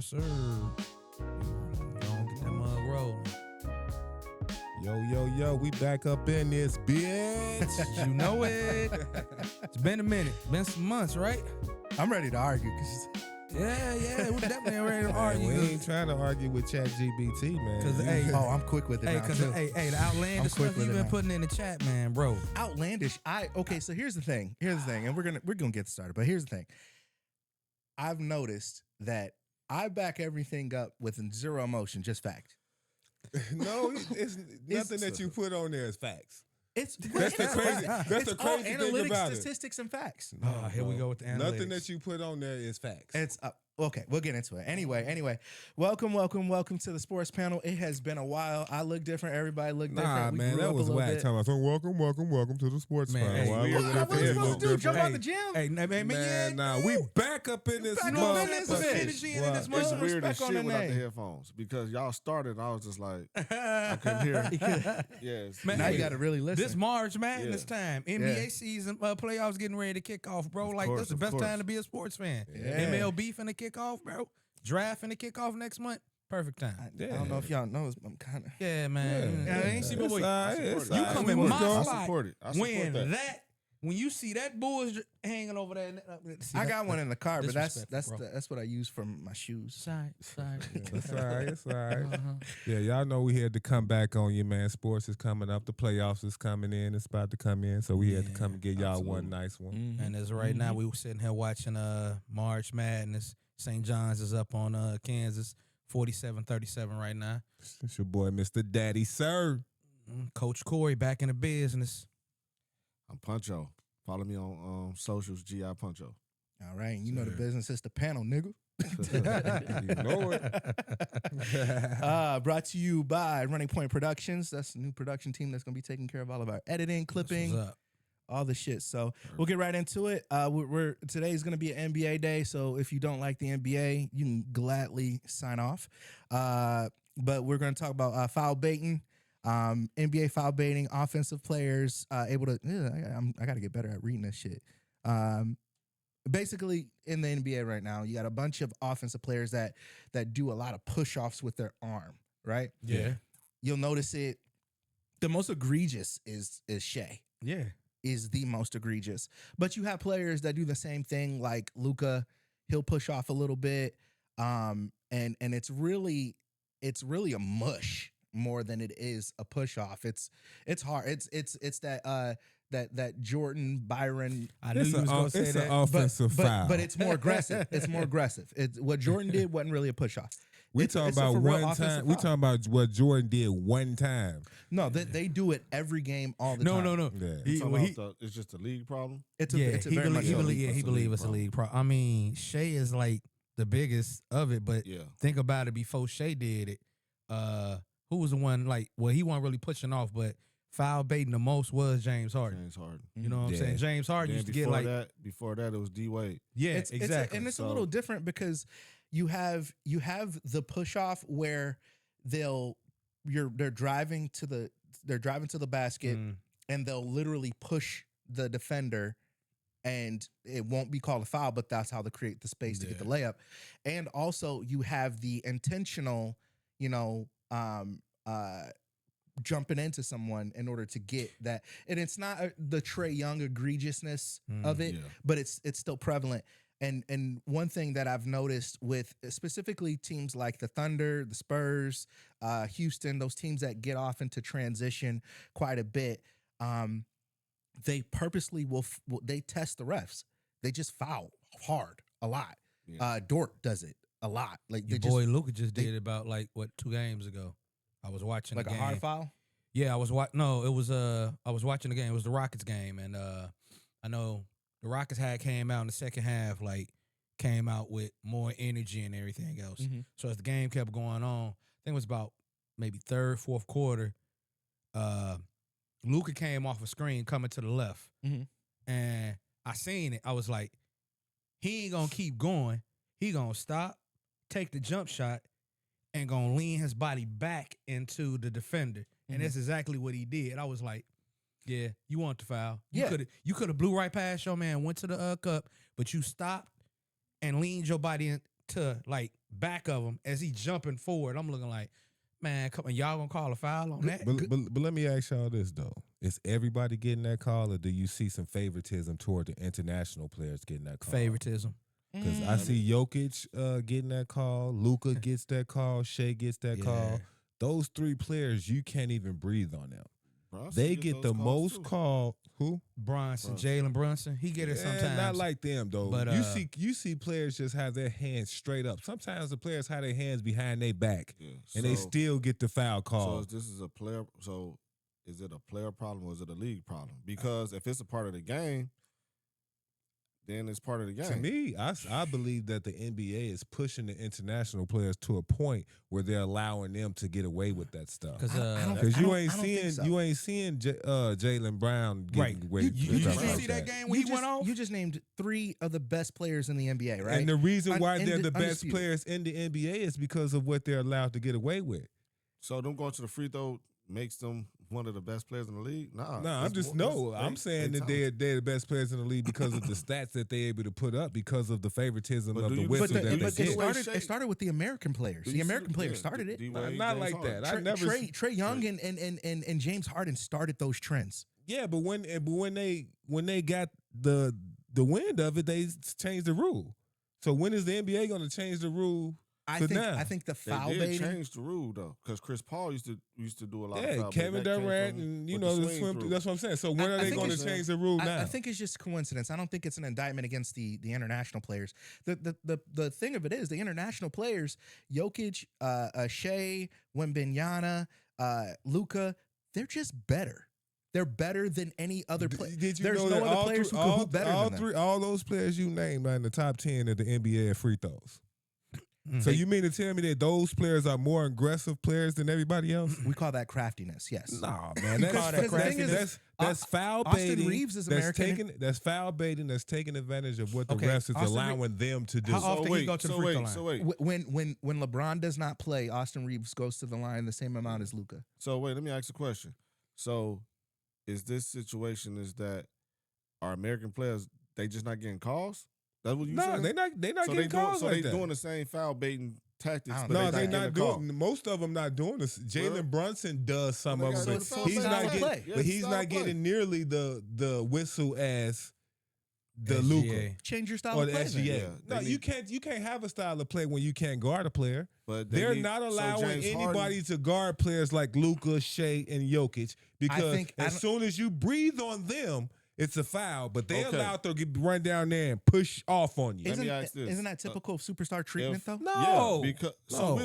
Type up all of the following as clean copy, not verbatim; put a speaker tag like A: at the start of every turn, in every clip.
A: Sir. Gonna get that mug rolling.
B: Yo, we back up in this bitch.
A: You know it. It's been a minute. Been some months, right?
C: I'm ready to argue because
A: Yeah. We're definitely ready to argue.
B: We ain't trying to argue with ChatGPT, man.
A: Cause hey,
C: I'm quick with it now too.
A: the outlandish stuff you've been putting in the chat, man, bro.
C: Outlandish. Okay, so here's the thing, and we're gonna get started. But here's the thing. I've noticed that I back everything up with zero emotion, just fact.
B: No, it's nothing that you put on there is facts.
C: It's
B: That's the crazy. That's
C: it's
B: the
C: all
B: crazy thing
C: analytics,
B: about it.
C: statistics, and facts.
A: Oh, here we go with the analytics.
B: Nothing that you put on there is facts.
C: It's okay. We'll get into it. Anyway, welcome to the Sports Panel. It has been a while. I look different. Everybody look different.
B: Nah,
C: We
B: man,
C: grew
B: that
C: up a
B: was
C: little
B: whack.
C: bit.
B: Talking about, so welcome to the Sports
A: Man,
B: Panel.
A: hey,
B: Why
A: we-
B: look
A: what
B: at
A: we
B: this,
A: supposed
B: look
A: to do?
C: Jump
B: different?
C: out the gym?
A: Hey,
B: We back up in this
C: back up in
B: motherfucker.
C: this
A: Put
C: bitch.
A: energy in
B: Wow.
A: this
D: It's
A: motherfucker.
D: weird as
C: respect on
D: shit
C: the
D: without the
C: name.
D: headphones because y'all started. I was just like, I couldn't hear. Yes.
A: Man,
C: Now
A: hey,
C: you got to really listen.
A: This March Madness time, NBA season playoffs getting ready to kick off, bro. Like
D: course,
A: this is the
D: of
A: best
D: course.
A: time to be a sports fan.
C: Yeah.
A: MLB finna kick off, bro. Draft finna kick off next month. Perfect time.
C: I don't know if y'all know. I'm kind of.
A: Yeah, man.
B: Yeah.
A: I ain't see my boy.
B: It's
A: You
B: all right.
A: come
B: We
A: in
B: was
A: my
B: going-
D: I
A: spot
D: support it. I support
A: when
D: that.
A: when you see that bull's hanging over there. See,
C: I got one in the car, but that's
A: disrespectful, bro.
C: that's what I use for my shoes.
A: Sorry.
B: It's all right. It's all right.
A: Uh-huh.
B: Yeah, y'all know we had to come back on you, man. Sports is coming up. The playoffs is coming in. It's about to come in. So we had to come and get y'all one nice one.
A: And as of right now, we were sitting here watching March Madness. St. John's is up on Kansas, 47-37 right now.
B: It's your boy, Mr. Daddy Sir.
A: Coach Corey back in the business.
D: I'm Puncho. Follow me on socials, GI Puncho.
C: All right, you know the business is the panel, nigga.
B: You know it.
C: Brought to you by Running Point Productions. That's the new production team that's gonna be taking care of all of our editing, clipping,
A: What's up?
C: all the shit. So we'll get right into it. Today's gonna be an NBA day. So if you don't like the NBA, you can gladly sign off. But we're gonna talk about foul baiting. NBA foul baiting, offensive players able to. I got to get better at reading this shit. Basically, in the NBA right now, you got a bunch of offensive players that do a lot of push-offs with their arm, right?
A: Yeah.
C: You'll notice it. The most egregious is Shea.
A: Yeah.
C: Is the most egregious. But you have players that do the same thing, like Luka. He'll push off a little bit, and it's really a mush more than it is a push off. It's hard. It's that Jordan Byron.
A: I knew you was gonna say
B: It's
A: that.
B: an offensive foul.
C: But it's more aggressive. It's more aggressive. It's what Jordan did wasn't really a push off.
B: We
C: It's
B: talking
C: a
B: about
C: for real
B: one
C: offensive
B: time. We
C: foul.
B: talking about what Jordan did one time.
C: No, they do it every game all the
A: No.
C: time.
B: Yeah.
D: It's just a league problem.
C: It's
A: Yeah,
C: it's a
A: he
C: very much
A: believe.
C: so.
A: He believe it's a league problem. I mean, Shea is like the biggest of it, but
D: Yeah.
A: think about it. Before Shea did it, who was the one? Like, well, he wasn't really pushing off, but foul baiting the most was James Harden.
D: James Harden.
A: You know what I'm
B: Yeah.
A: saying? James Harden
D: Then
A: used to get like,
D: before that, it was D Wade.
A: yeah,
C: It's
A: exactly.
C: and it's a
D: So-
C: little different because you have the push off where they're driving to the basket and they'll literally push the defender and it won't be called a foul, but that's how they create the space to get the layup. And also you have the intentional, jumping into someone in order to get that. And it's not the Trae Young egregiousness of it,
D: yeah.
C: but it's still prevalent. And one thing that I've noticed with specifically teams like the Thunder, the Spurs, Houston, those teams that get off into transition quite a bit, they purposely they test the refs. They just foul hard a lot.
D: Yeah.
C: Dort does it a lot. Like
A: Your
C: they
A: boy
C: just
A: Luka just did it about 2 games ago. I was watching
C: like
A: the
C: a
A: game.
C: hard foul.
A: Yeah, I was No, it was I was watching the game. It was the Rockets game, and I know the Rockets came out in the second half, came out with more energy and everything else.
C: Mhm.
A: So as the game kept going on, I think it was about maybe third, fourth quarter. Luka came off a screen coming to the left,
C: Mhm.
A: and I seen it. I was like, he ain't gonna keep going. He gonna stop, take the jump shot, and gonna lean his body back into the defender. And that's exactly what he did. I was like, yeah, you want the foul. You could have blew right past your man, went to the cup, but you stopped and leaned your body to like back of him as he jumping forward. I'm looking like, man, come on, y'all gonna call a foul on that?
B: But let me ask y'all this though: is everybody getting that call, or do you see some favoritism toward the international players getting that call?
A: Favoritism.
B: Because I see Jokic getting that call, Luka gets that call, Shea gets that call. Those three players, you can't even breathe on them.
D: Bro,
B: They get the most call. Who?
A: Brunson, Jalen Brunson. He get it sometimes.
B: Not like them though.
A: But
B: you see players just have their hands straight up. Sometimes the players have their hands behind their back, and they still get the foul call.
D: So this is a player. So is it a player problem or is it a league problem? Because if it's a part of the game, then it's part of the game.
B: To me, I believe that the NBA is pushing the international players to a point where they're allowing them to get away with that stuff.
A: Because
B: you ain't seeing Jalen Brown getting away with
A: you
B: stuff
A: didn't
B: like
A: see that
B: that.
A: game when he went off?
C: You just named 3 of the best players in the NBA, right?
B: And the reason why they're the best
C: Undisputed.
B: players in the NBA is because of what they're allowed to get away with.
D: So them going to the free throw makes them one of the best players in the league? Nah.
B: I'm saying that they're the best players in the league because of the stats that they're able to put up because of the favoritism of the whistle that they get.
C: It started with the American players. The American players started it.
B: Not like that. I never
C: Trae Young and James Harden started those trends.
B: Yeah, but when they got the wind of it, they changed the rule. So when is the NBA going to change the rule?
C: I think the foul
D: they
C: baiting
D: changed the rule though, because Chris Paul used to do a lot of foul
B: Kevin
D: baiting.
B: Durant and the swim. That's what I'm saying. So when are they going to change the rule now?
C: I think it's just coincidence. I don't think it's an indictment against the international players. The thing of it is the international players, Jokic, Shea, Wembanyama, Luka, they're just better. They're better than any other player.
B: Did you
C: There's
B: know
C: no
B: that
C: other players who can hoop better than them.
B: all those players you named are in the top 10 of the NBA at free throws? So you mean to tell me that those players are more aggressive players than everybody else?
C: We call that craftiness. Yes.
B: Nah, man. That's foul
C: Austin
B: baiting.
C: Reeves is American.
B: That's foul baiting. That's taking advantage of what the refs is allowing them to do.
A: How often he go to the free throw line?
D: So wait.
C: When LeBron does not play, Austin Reeves goes to the line the same amount as Luka.
D: So wait, let me ask a question. So is this situation is that our American players, they just not getting calls? That's what you saying?
B: They're not getting calls like that.
D: So they doing the same foul baiting tactics.
B: No, they're not doing. Most of them not doing this. Jalen Brunson does some of them, but he's not getting nearly the whistle as the
A: SGA.
B: Luka.
C: Change your style
B: Or
C: of
B: the
C: play.
B: SGA.
D: Yeah,
B: No, you can't have a style of play when you can't guard a player.
D: But
B: They're not allowing anybody to guard players like Luka, Shea, and Jokic because as soon as you breathe on them, it's a foul, but they allowed to run down there and push off on you.
C: Isn't that typical of superstar treatment though?
B: No,
D: yeah, because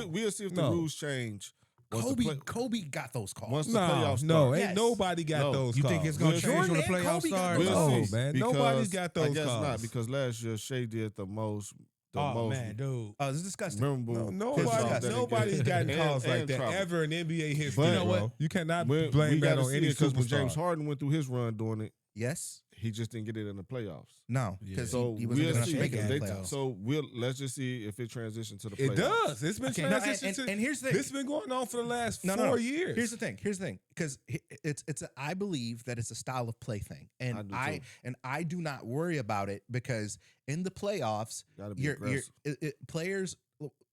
D: we'll see if the rules change.
C: Kobe got those calls.
D: Once the playoffs start.
B: Ain't nobody got those calls.
A: You think it's going to change when the playoffs start?
D: We'll see,
B: man.
D: because
B: Nobody's got those
D: I guess
B: calls.
D: not, because last year Shea did the most.
A: Man, dude.
C: Oh, this is disgusting.
D: Memorable.
B: Nobody's gotten calls like that ever in NBA history, bro. You cannot blame that on any
D: because when
B: superstar.
D: James Harden went through his run doing it,
C: Yes.
D: he just didn't get it in the playoffs.
C: No, because
D: So
C: he wasn't
D: we'll
C: going
D: see.
C: to make it in the playoffs.
D: So let's just see if it transitions to the playoffs.
B: It does. It's been transitioned.
C: And here's the thing.
B: This has been going on for the last 4 years.
C: Here's the thing. Because I believe that it's a style of play thing, and I do not worry about it because in the playoffs,
D: Gotta be aggressive.
C: players.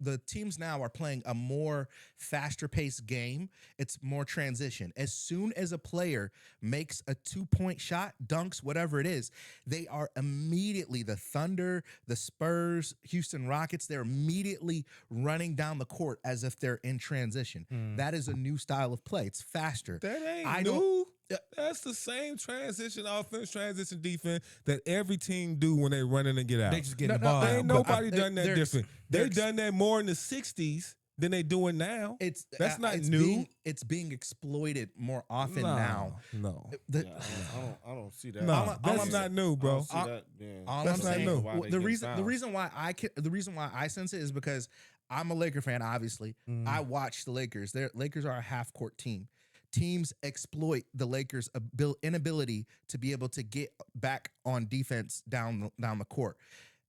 C: The teams now are playing a more faster paced game. It's more transition. As soon as a player makes a 2-point shot, dunks, whatever it is, they are immediately, the Thunder, the Spurs, Houston Rockets, they're immediately running down the court as if they're in transition. That is a new style of play. It's faster.
B: That ain't new. That's the same transition offense, transition defense that every team do when they run in and get out.
A: They just get the ball.
B: Ain't nobody done that different. They done that more in the 60s than they doing now. That's not new.
C: It's being exploited more often now.
B: No.
D: I don't see that.
B: No, that's not new, bro.
C: That's not new. The reason why I sense it is because I'm a Laker fan. Obviously, I watch the Lakers. Lakers are a half court team. Teams exploit the Lakers' inability to be able to get back on defense down the court.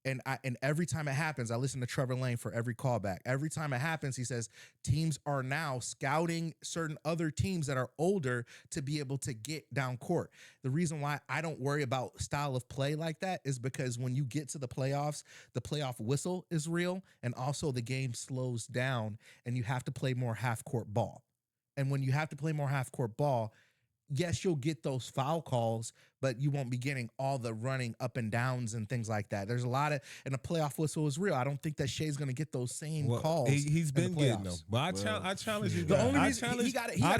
C: And every time it happens, I listen to Trevor Lane for every callback. Every time it happens, he says teams are now scouting certain other teams that are older to be able to get down court. The reason why I don't worry about style of play like that is because when you get to the playoffs, the playoff whistle is real, and also the game slows down, and you have to play more half-court ball. And when you have to play more half-court ball, yes, you'll get those foul calls, but you won't be getting all the running up and downs and things like that. There's a lot of, and the playoff whistle is real. I don't think that Shea's going to get those same calls.
B: He's been getting them. But I challenge you guys.
C: The only reason he got
B: I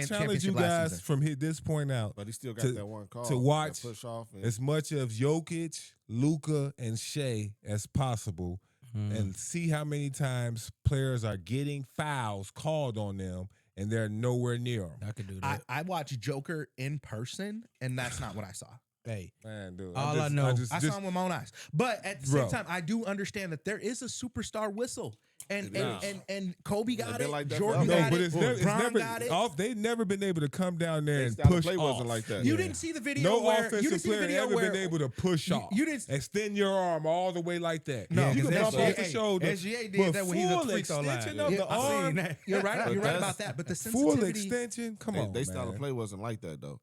B: challenge you guys from this point out.
D: But he still got that one call
B: to watch
D: push off
B: as much of Jokic, Luka, and Shea as possible, and see how many times players are getting fouls called on them. And they're nowhere near them.
A: I could do that.
C: I watched Joker in person, and that's not what I saw.
A: Hey,
B: man, dude.
A: I know.
C: I saw him with my own eyes. But at the same time, I do understand that there is a superstar whistle. And Kobe got it.
D: Like
C: Jordan got
B: but
C: it.
B: it's never
C: got it.
B: They've never been able to come down there and push
D: play
B: off.
D: wasn't like that.
C: You didn't see the video
B: No
C: where
B: offensive player ever been able to push off.
C: You didn't
B: extend your arm all the way like that.
C: No,
B: you can bump off the shoulder.
A: SGA did that when he's a
B: full
A: free throw line.
B: extension of the arm.
C: You're right. You're right about that. But the
B: Full
C: sensitivity,
B: extension. Come on,
D: They style of play wasn't like that though.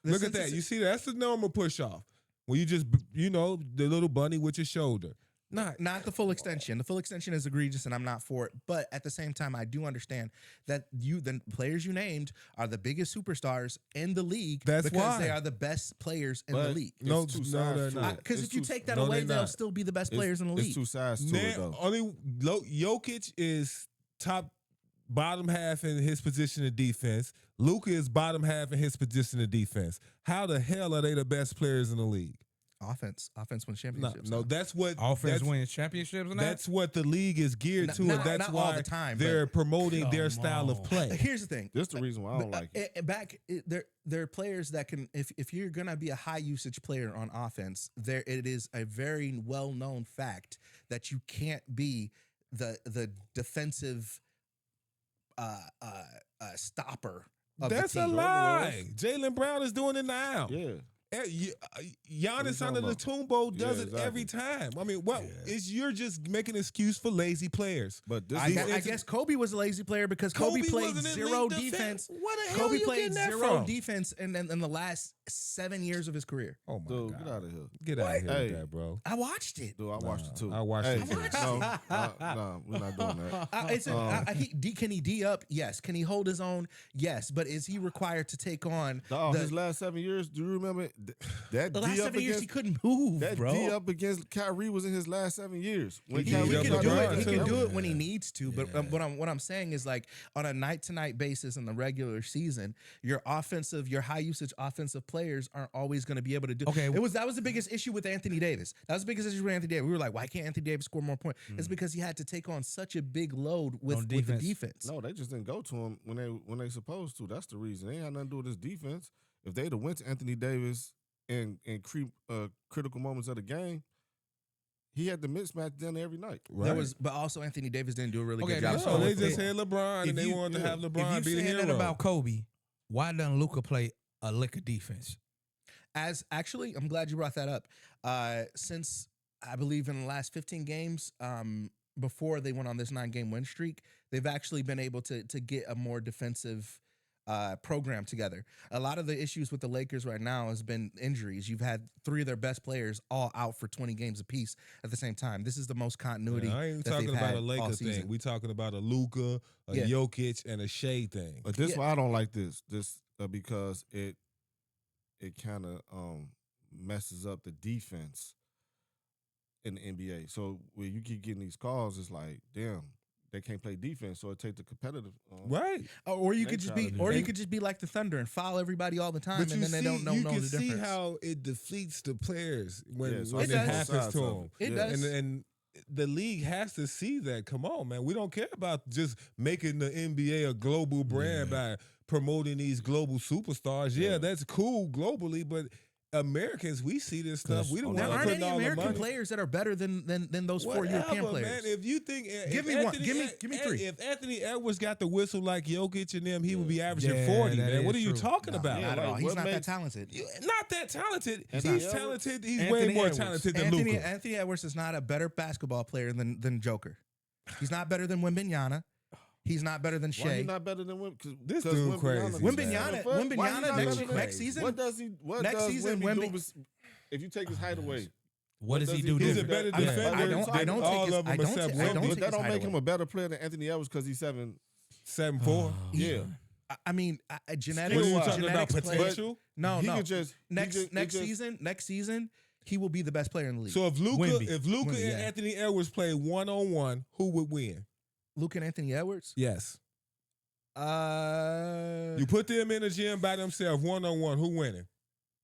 B: Look at that. You see, that's the normal push off. When you just, the little bunny with your shoulder.
C: Not the full extension. The full extension is egregious, and I'm not for it. But at the same time, I do understand that the players you named are the biggest superstars in the league.
B: That's
C: because
B: why
C: they are the best players in the league.
B: No, they're not.
C: Because if you take that away, they'll still be the best players in the league.
D: It's two sides to it though.
B: Only Jokic is bottom half in his position of defense. Luka is bottom half in his position of defense. How the hell are they the best players in the league?
C: Offense wins championships.
B: No, that's what
A: offense wins championships.
B: That's what the league is geared to, and that's why
C: all the time,
B: they're promoting their style of play.
C: Here's the thing.
D: That's the reason why I don't like it.
C: There are players that can, if you're gonna be a high usage player on offense, it is a very well known fact that you can't be the defensive stopper.
B: That's a lie. Jalen Brown is doing it now.
D: Yeah.
B: Giannis Antetokounmpo does it every time. I mean, you're just making an excuse for lazy players.
D: But
C: I guess Kobe was a lazy player because Kobe played zero defense.
B: What the hell
C: Kobe
B: are you
C: played
B: getting that
C: zero
B: from?
C: defense in the last 7 years of his career.
B: Oh my
D: Dude,
B: God.
D: get out of here.
B: Get out of here with that, bro.
C: I watched it.
D: Dude, I watched it too.
B: I watched it too.
D: No, we're not doing that.
C: Can he D up? Yes. Can he hold his own? Yes. But is he required to take on
D: his last 7 years? Do you remember that?
C: The last 7 years he couldn't move,
D: that
C: bro.
D: D up against Kyrie was in his last 7 years.
C: He can do it when he needs to. But what I'm saying is, like, on a night-to-night basis in the regular season, your high usage offensive players aren't always going to be able to do.
A: Okay,
C: that was the biggest issue with Anthony Davis. That was the biggest issue with Anthony Davis. We were like, why can't Anthony Davis score more points? It's because he had to take on such a big load with the defense.
D: No, they just didn't go to him when they supposed to. That's the reason. They ain't had nothing to do with his defense. If they'd have went to Anthony Davis in critical moments of the game, he had the mismatch done every night.
B: Right.
C: But also Anthony Davis didn't do a really good job.
B: No, they just had LeBron, and they wanted to have LeBron be the hero.
A: If you saying that about Kobe, why doesn't Luka play a lick of defense?
C: Actually, I'm glad you brought that up. Since I believe in the last 15 games, before they went on this 9-game win streak, they've actually been able to get a more defensive program together. A lot of the issues with the Lakers right now has been injuries. You've had 3 of their best players all out for 20 games apiece at the same time. This is the most continuity.
B: I ain't talking about a Laker thing. We talking about a Luka, a Jokic, and a Shea thing.
D: But this why I don't like this. Because it kind of messes up the defense in the NBA. So when you keep getting these calls, it's like, damn, they can't play defense, so it takes the competitive.
B: Right.
C: Or you could just be like the Thunder and foul everybody all the time, and then they don't know the difference.
B: You can see how it defeats the players when it
C: does.
B: happens to them.
C: It does.
B: And the league has to see that. Come on, man. We don't care about just making the NBA a global brand by promoting these global superstars. Yeah, that's cool globally, but Americans, we see this stuff. We don't
C: There
B: want to
C: aren't
B: put
C: any
B: all the
C: American
B: money.
C: players that are better than those four European players.
B: Man, if you think,
C: Give me one. Give me three.
B: If Anthony Edwards got the whistle like Jokic and them, he would be averaging
A: Yeah,
B: 40.
A: that
B: Man, what are
A: is
B: you
A: true.
B: talking about?
C: Not at all.
D: like,
C: He's
D: what
C: not that
D: makes-
C: talented.
B: Not that talented.
D: Anthony
B: He's
D: Edwards?
B: talented. He's
A: Anthony
B: way more
A: Edwards.
B: talented than Luka.
C: Anthony Edwards is not a better basketball player than Joker. He's not better than Wembanyama. He's not better than
D: Why
C: Shea.
D: he not better than Wimby?
B: This dude crazy.
C: Next season.
D: What
C: next
D: does
C: season,
D: Wimby
C: Wemby-
D: do if you take his height away?
A: What does he do
B: He's a
A: different?
B: better defender
C: I don't
B: than
C: take
B: all
C: his-
B: of them
C: I don't
B: except
C: take- I don't
B: Wemby.
C: take-
D: But that
C: his
D: don't
C: height
D: make him
C: away.
D: a better player than Anthony Edwards because he's
B: 7'4".
D: Yeah.
C: I mean, genetics.
B: What are you talking about?
C: genetics play-
B: Potential?
C: No,
D: He
C: no.
D: could just
C: Next
D: season.
C: season, he will be the best player in the league.
B: So if Luka
A: Wemby,
B: and
A: yeah.
B: Anthony Edwards play 1-on-1, who would win?
C: Luka and Anthony Edwards.
B: Yes. You put them in the gym by themselves, 1-on-1, who winning?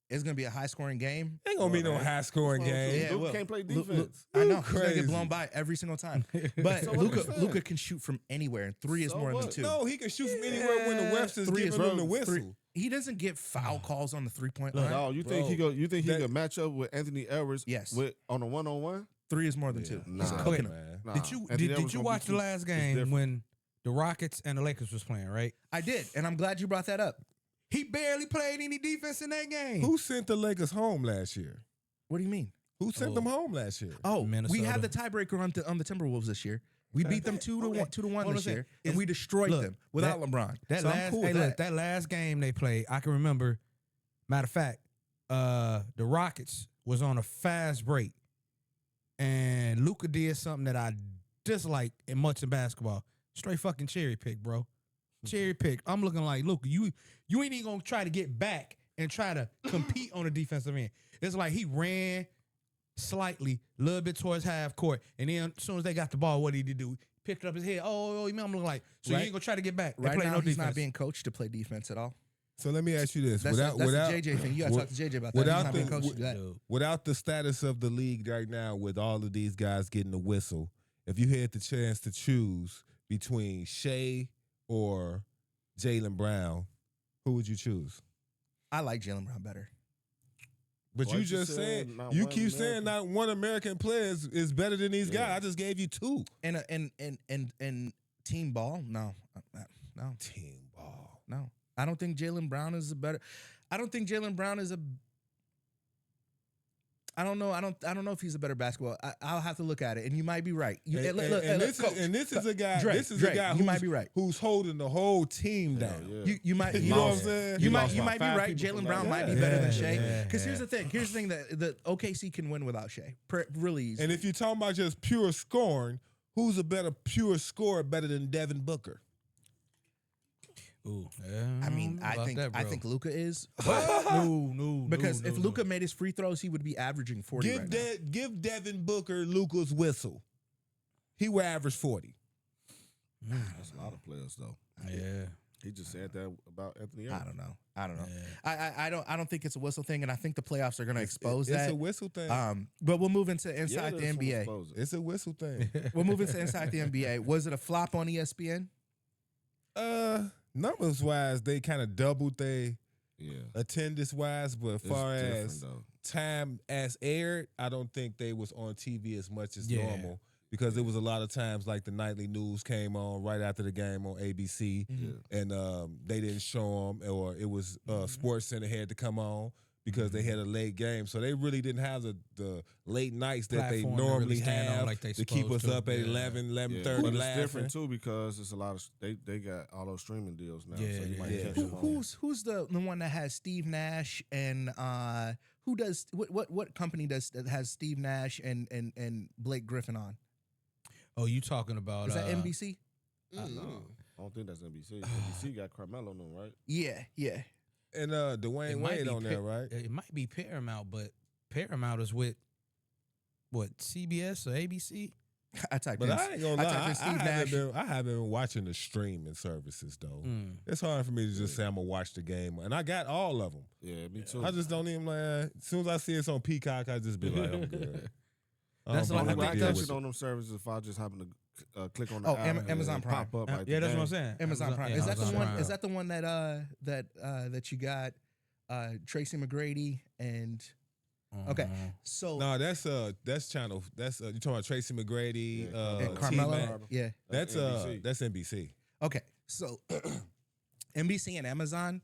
C: It's gonna be a high scoring game.
B: Ain't gonna be no high scoring game.
C: Yeah,
D: Luka
C: well,
D: can't play
C: Lu-
D: defense.
C: I know
B: You
C: he's gonna
B: crazy.
C: get blown by every single time. But
D: So what
C: Luka
D: you saying?
C: Luka can shoot from anywhere, and three is
D: So
C: more than
D: what?
C: two.
B: No, he can shoot from anywhere when the refs is
C: Three
B: giving
C: is
B: him the whistle.
C: He doesn't get foul calls on the 3-point line.
D: No, you think he
B: Bro,
D: go? You think he
B: that-
D: could match up with Anthony Edwards?
C: Yes.
D: On a 1-on-1?
C: Three is more than two.
D: Nah.
C: He's
B: Nah,
C: cooking him.
B: man.
D: Nah,
A: Did you
D: Anthony Edwards
A: did you
D: gonna
A: watch
D: be
A: the
D: too-
A: last
D: it's
A: game
D: different.
A: when the Rockets and the Lakers was playing? Right.
C: I did, and I'm glad you brought that up.
A: He barely played any defense in that game.
B: Who sent the Lakers home last year?
C: What do you mean?
B: Who sent
A: Oh.
B: them home last year?
C: Oh, we
A: Minnesota.
C: had the tiebreaker on the Timberwolves this year. We beat them 2-1
A: Hold
C: this
A: on a
C: year,
A: sec.
C: and we destroyed
A: Look,
C: them without
A: that-
C: LeBron.
A: That
C: So I'm
A: last
C: cool
A: hey,
C: with
A: look, that last game they played, I can remember. Matter of fact, the Rockets was on a fast break, and Luka did something that I dislike in much in basketball. Straight fucking cherry pick, bro. Cherry pick. I'm looking like Luka. You ain't even gonna try to get back and try to compete on the defensive end. It's like he ran slightly, a little bit towards half court, and then as soon as they got the ball, what did he do? Picked up his head. Oh, you mean I'm looking like so you
C: Right-
A: ain't gonna try to get back. and
C: Right
A: play
C: now,
A: no
C: he's
A: defense.
C: not being coached to play defense at all.
B: So let me ask you this:
C: That's
B: without
C: the JJ thing. You got to talk to JJ about that. He's
B: without
C: not being
B: the-
C: coached to do that.
A: Dude.
B: without the status of the league right now, with all of these guys getting the whistle, if you had the chance to choose between Shea or Jalen Brown, who would you choose?
C: I like Jalen Brown better.
B: But
D: Why
B: you
D: you
B: just
D: saying
B: said
D: not
B: you
D: one
B: keep saying
D: American?
B: not one American player is better than these
D: Yeah.
B: guys. I just gave you two.
C: And team ball, no.
B: Team ball.
C: No. I don't think Jalen Brown is a better. I don't think Jalen Brown is a. I don't know. I don't know if he's a better basketball. I'll have to look at it, and you might be right.
B: This is a guy.
C: Drake,
B: this is
C: Drake,
B: a guy
C: you
B: who's,
C: might be right.
B: who's holding the whole team down.
D: Yeah.
C: You might.
B: You know what I'm saying?
C: You
B: He
C: might
B: lost
C: be
B: about
C: right.
D: 5 people
C: Jalen
D: from
C: Brown
D: that.
C: might be
B: Yeah,
C: better than
B: yeah,
C: Shea. Because
A: yeah.
C: here's the thing. Here's the thing that the OKC can win without Shea. Really easy.
B: And if you're talking about just pure scoring, who's a better pure scorer better than Devin Booker?
A: Ooh,
C: I mean, I
A: about
C: think
A: that,
C: I
A: bro.
C: think Luka is.
A: no,
C: Because
A: no,
C: if
A: no.
C: Luka made his free throws, he would be averaging 40 right now.
B: Give Devin Booker Luka's whistle. He would average 40.
D: That's a lot of players though.
A: yeah,
D: He just said that about Anthony
C: I
D: Edwards.
C: don't know. I don't think it's a whistle thing, and I think the playoffs are going to expose
B: It's
C: that.
B: a whistle thing.
C: But we'll move into inside the
D: there's some
C: NBA.
D: exposure.
B: It's a whistle thing.
C: We'll move into inside the NBA. Was it a flop on ESPN?
B: Numbers wise, they kind of doubled they
D: Yeah.
B: attendance wise, but as
D: It's
B: far
D: different,
B: as
D: though.
B: time as aired, I don't think they was on TV as much as
A: Yeah.
B: normal because there was a lot of times like the nightly news came on right after the game on ABC, and they didn't show them, or it was Sports Center had to come on because they had a late game, so they really didn't have the late nights that they
A: Platform to
B: normally
A: really stand on
B: have
A: like they
B: to keep us
A: supposed to.
B: up at
A: Yeah.
B: 11,
D: Yeah,
B: 11:30
D: but it's
B: laughing.
D: different too because it's a lot of they got all those streaming deals now.
A: Yeah,
D: so you might
A: yeah.
D: catch them on.
C: Who's the one that has Steve Nash and who does what company that has Steve Nash and Blake Griffin on?
A: Oh, you talking about?
C: Is that NBC?
D: No, I don't think that's NBC. NBC got Carmelo on them, right?
C: Yeah.
B: And
A: It
B: Dwayne
A: might
B: Wade
A: be
B: on there, right?
A: It might be Paramount, but Paramount is with what, CBS or ABC?
C: I typed
B: But
C: in.
B: I ain't gonna
C: I
B: lie,
C: typed in Steve Nash.
B: I haven't been watching the streaming services though. It's hard for me to just say I'm gonna watch the game, and I got all of them.
D: Yeah, me too.
B: I just don't even like. As soon as I see it's on Peacock, I just be like, I'm good.
A: That's
B: I don't
A: like-
B: wanna
A: I
D: I
A: think
B: deal
D: catch
B: with
D: it on them services if I just happen to click on the
C: Oh,
D: app and
C: Amazon
D: it
C: Prime.
D: pop up. Like
A: Yeah,
D: the
A: that's what I'm
D: game.
A: saying.
C: Amazon Prime.
A: yeah,
C: Is that the
A: Amazon
C: one?
A: Prime.
C: Is that the one that you got Tracy McGrady and okay, so
B: no, that's channel. That's you talking about Tracy McGrady,
C: and Carmelo.
B: T-Mac.
C: Yeah,
B: That's NBC.
C: Okay, so NBC and Amazon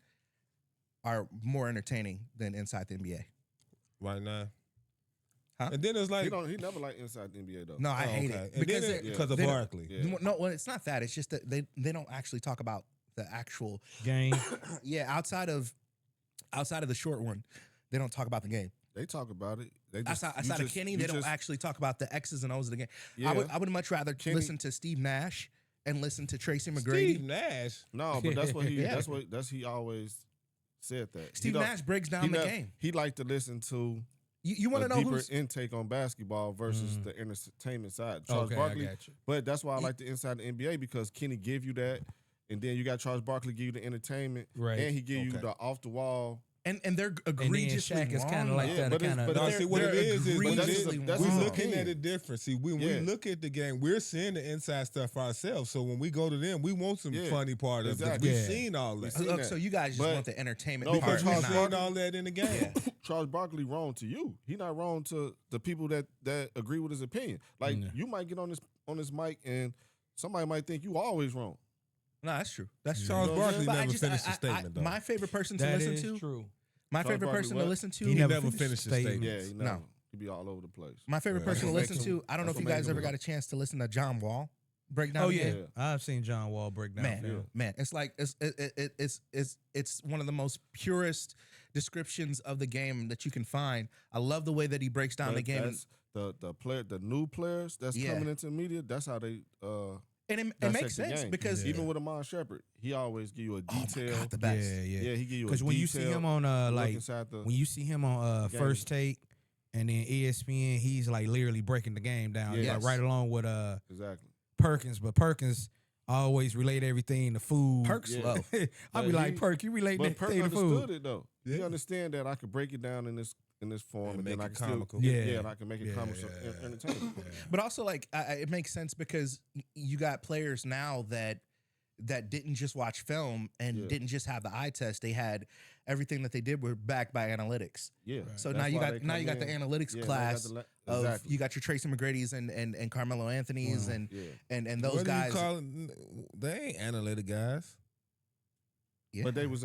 C: are more entertaining than Inside the NBA.
B: Right now.
C: Huh?
B: And then it's like
D: he never liked Inside the NBA though.
C: No, I hate it
B: because of Barkley.
D: Yeah.
C: No, well, it's not that. It's just that they don't actually talk about the actual
A: game.
C: Yeah, outside of the short one, they don't talk about the game.
D: They talk about it. They just,
C: outside of Kenny, they don't actually talk about the X's and O's of the game.
D: Yeah.
C: I would much rather listen to Steve Nash and listen to Tracy McGrady.
B: Steve Nash.
D: No, but that's what he he always said that.
C: Steve Nash breaks down the game.
D: He liked to listen to
C: you want to know
D: deeper
C: who's
D: intake on basketball versus the entertainment side. Charles
A: Okay,
D: Barkley.
A: I got you.
D: But that's why I like the Inside the NBA because Kenny give you that, and then you got Charles Barkley give you the entertainment,
A: Right.
D: and he give you the off the wall.
C: and they're egregiously
A: Shaq is
C: wrong.
A: kind of like
D: Yeah,
A: that.
D: but it's-
A: Kind
D: but
A: of.
B: No, see what it is
C: egregiously
B: we're
C: wrong.
B: looking at it different. See, when we look at the game, we're seeing the inside stuff ourselves. So when we go to them, we want some funny part of it.
D: Exactly.
B: We've
A: Yeah.
B: seen all that.
D: seen
C: Look,
D: that.
C: so you guys just
D: But-
C: want the entertainment
D: No,
C: part.
B: Because we've
D: Charles
C: and
B: seen
C: not-
B: all that in the game.
D: Charles Barkley wrong to you. He not wrong to the people that agree with his opinion. Like you might get on this mic and somebody might think you always wrong.
C: No, that's true. That's true.
B: Charles Barkley
C: But
B: never finished the statement, though.
C: My favorite person to
A: That
C: listen
A: is
C: to.
A: true.
C: My
D: Charles
C: favorite
D: Barkley
C: person
D: what?
C: to listen to.
B: He never finished the statement.
D: Yeah, he
C: No.
D: He be all over the place.
C: My favorite person to
D: That's
C: listen
D: what
C: to.
D: makes
C: I don't know
D: him-
C: if you
D: that's
C: guys
D: what
C: ever
D: makes
C: got a chance to listen to John Wall break down.
A: Oh
C: the
A: yeah.
C: game.
A: I've seen John Wall break down.
C: Man, it's like it's one of the most purest descriptions of the game that you can find. I love the way that he breaks down the game.
D: That's the new players that's coming into the media. That's how they
C: And it
D: dissect
C: makes
D: the
C: sense
D: game.
C: because
D: even with Amon Shepard, he always give you a
C: oh my
D: detail.
C: God, the best.
D: Yeah, he give you a
A: Because when you see him on
D: look
A: when you see him on
D: game.
A: First Take and then ESPN, he's like literally breaking the game down.
D: Yes.
A: Like right along with
D: exactly.
A: Perkins, but Perkins always relate everything to food.
C: Perk's
D: Yeah.
C: slow.
A: I'll be
D: But
A: like,
D: he-
A: Perk, you relate
D: But Perk
A: everything to food.
D: understood it though. He
B: Yeah.
D: understand that I could break it down in this form, and
B: make
D: then I
B: it
D: can
B: comical.
D: still
A: Yeah.
D: and I can make it comical and entertaining.
C: But also, like, it makes sense because you got players now that didn't just watch film and didn't just have the eye test. They had everything that they did were backed by analytics.
D: Yeah.
C: So
D: That's
C: now you
D: why
C: got
D: they
C: now you
D: come
C: got the
D: in.
C: analytics
D: Yeah,
C: class
D: they got
C: of
D: exactly.
C: you got your Tracy McGrady's and Carmelo Anthony's and those
B: What do you
C: guys.
B: call it? They ain't analytic guys.
C: Yeah.
D: But they were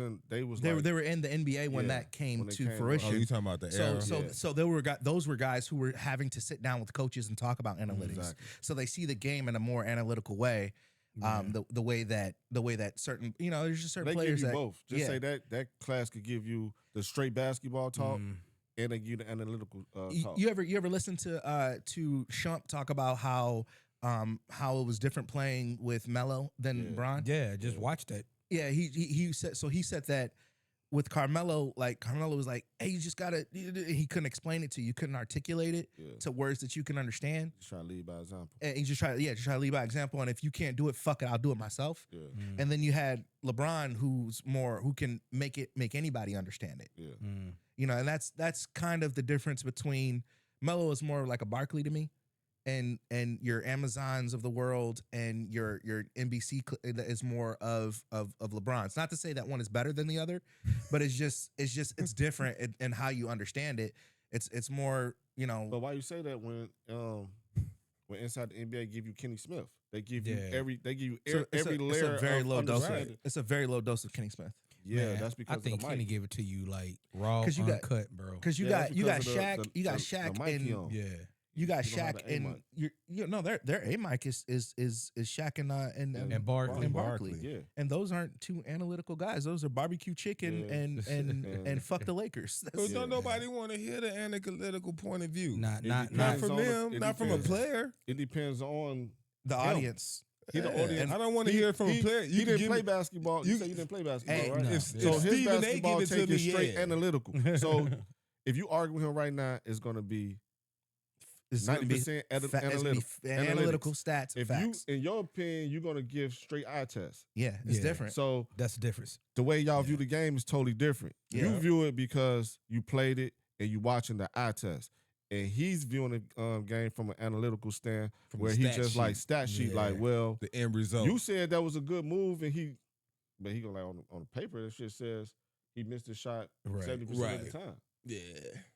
C: in the NBA when
D: Yeah,
C: that came
D: when they
C: to
D: came,
B: Oh,
C: fruition.
B: you talking about the
C: So
B: era?
C: so there were those were guys who were having to sit down with coaches and talk about analytics.
D: Exactly.
C: So they see the game in a more analytical way. The way that certain there's just certain
D: They
C: players
D: give you
C: that
D: both. Just say that class could give you the straight basketball talk, and they give you the analytical talk.
C: you ever listen to Shump talk about how it was different playing with Melo than Bron?
A: Yeah, just watch that.
C: Yeah, he said that with Carmelo, like Carmelo was like, hey, you just gotta. He couldn't explain it to you, couldn't articulate it to words that you can understand.
D: Just try to lead by example.
C: And he just try to lead by example. And if you can't do it, fuck it, I'll do it myself.
D: Yeah.
C: And then you had LeBron, who can make anybody understand it.
D: Yeah.
C: And that's kind of the difference between Melo is more like a Barkley to me, and your Amazons of the world and your NBC is more of LeBron. It's not to say that one is better than the other, but it's different in how you understand it. It's more
D: But why you say that when Inside the NBA give you Kenny Smith, they give you every every layer
C: It's a very
D: of
C: low dose.
D: understanding.
C: It's a very low dose of Kenny Smith.
D: Yeah,
A: Man,
D: that's because
A: I think
D: of the
A: Kenny
D: mic.
A: gave it to you like raw,
C: 'Cause you got-
A: uncut, bro.
C: Because you
D: Yeah,
C: got
D: that's because of
C: Shaq,
D: the-
C: you got
D: the
C: Shaq
D: mic he
C: and
D: on.
A: Yeah,
C: you got
D: You don't have
C: Shaq
D: the A
C: and
D: mic.
C: their A mic is Shaq and
A: Barkley.
C: and Barkley.
D: Yeah.
C: And those aren't two analytical guys. Those are barbecue chicken
D: Yeah.
C: and fuck the Lakers.
B: But don't nobody want to hear the analytical point of view.
A: not
B: Not from
D: on the-
B: them,
D: it
B: not from a
D: depends.
B: player.
D: It depends on
C: The
D: him.
C: audience.
D: He the
B: Yeah,
D: audience.
B: I don't want to hear it from a player.
D: He didn't play basketball. You say you didn't play basketball,
C: Hey,
D: right?
A: no.
B: If,
D: So
B: if
D: his
B: Stephen A.
D: basketball
B: give it to
D: take
B: me,
D: is straight
B: yeah.
D: analytical. So if you argue with him right now, it's going to be
C: It's gonna be
D: 90%
C: it's gonna be
D: analytical.
C: analytical stats.
D: If
C: facts.
D: you, in your opinion, you're going to give straight eye test.
C: Yeah, it's
A: Yeah.
C: different.
D: So
A: that's the difference.
D: the way y'all view the game is totally different.
C: Yeah.
D: You view it because you played it and you watching the eye test. And he's viewing the game from an analytical stand
B: From
D: where
B: a
D: he
B: stat
D: just
B: sheet.
D: like stat sheet,
A: Yeah.
D: like, well,
B: The end result.
D: you said that was a good move, and but he go like on the paper that shit says he missed his shot
A: Right.
D: 70% of the time.
B: Yeah,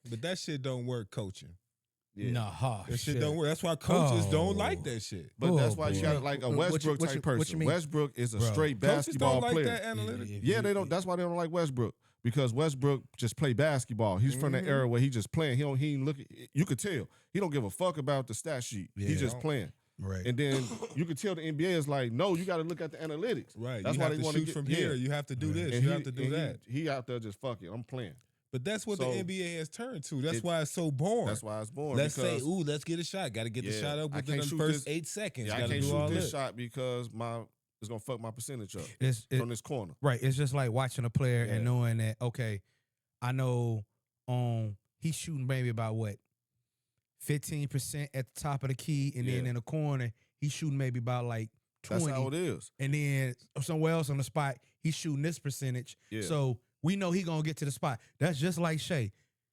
B: but that shit don't work coaching.
D: Yeah.
A: Nah,
B: that shit don't work. That's why coaches don't like that shit.
D: But that's why you got like a Westbrook type person.
C: what you mean?
D: Westbrook is a straight
B: Coaches
D: basketball
B: don't like
D: player.
B: that analytics.
D: Yeah, they don't. That's why they don't like Westbrook, because Westbrook just play basketball. He's from that era where he just playing. He ain't look. You could tell he don't give a fuck about the stat sheet. He just playing.
A: Right.
D: And then you can tell the NBA is like, no, you got to look at the analytics.
B: Right.
D: That's
B: you
D: why
B: have
D: they want
B: to
D: to
B: shoot from here. You have to do this.
D: And
B: you have to do that.
D: He out there just fuck it. I'm playing.
B: But that's what
D: So,
B: the NBA has turned to. That's why it's so boring.
D: That's why it's boring.
B: Let's say, ooh, let's get a shot. Got to get the shot up within the first 8 seconds.
D: Yeah, I can't shoot this shot because it's gonna fuck my percentage up from this corner.
A: Right. It's just like watching a player and knowing that, okay, I know he's shooting maybe about what, 15% at the top of the key, and then in the corner he's shooting maybe about like 20.
D: That's how it is.
A: And then somewhere else on the spot he's shooting this percentage.
D: Yeah.
A: So we know he gonna get to the spot. That's just like Shea.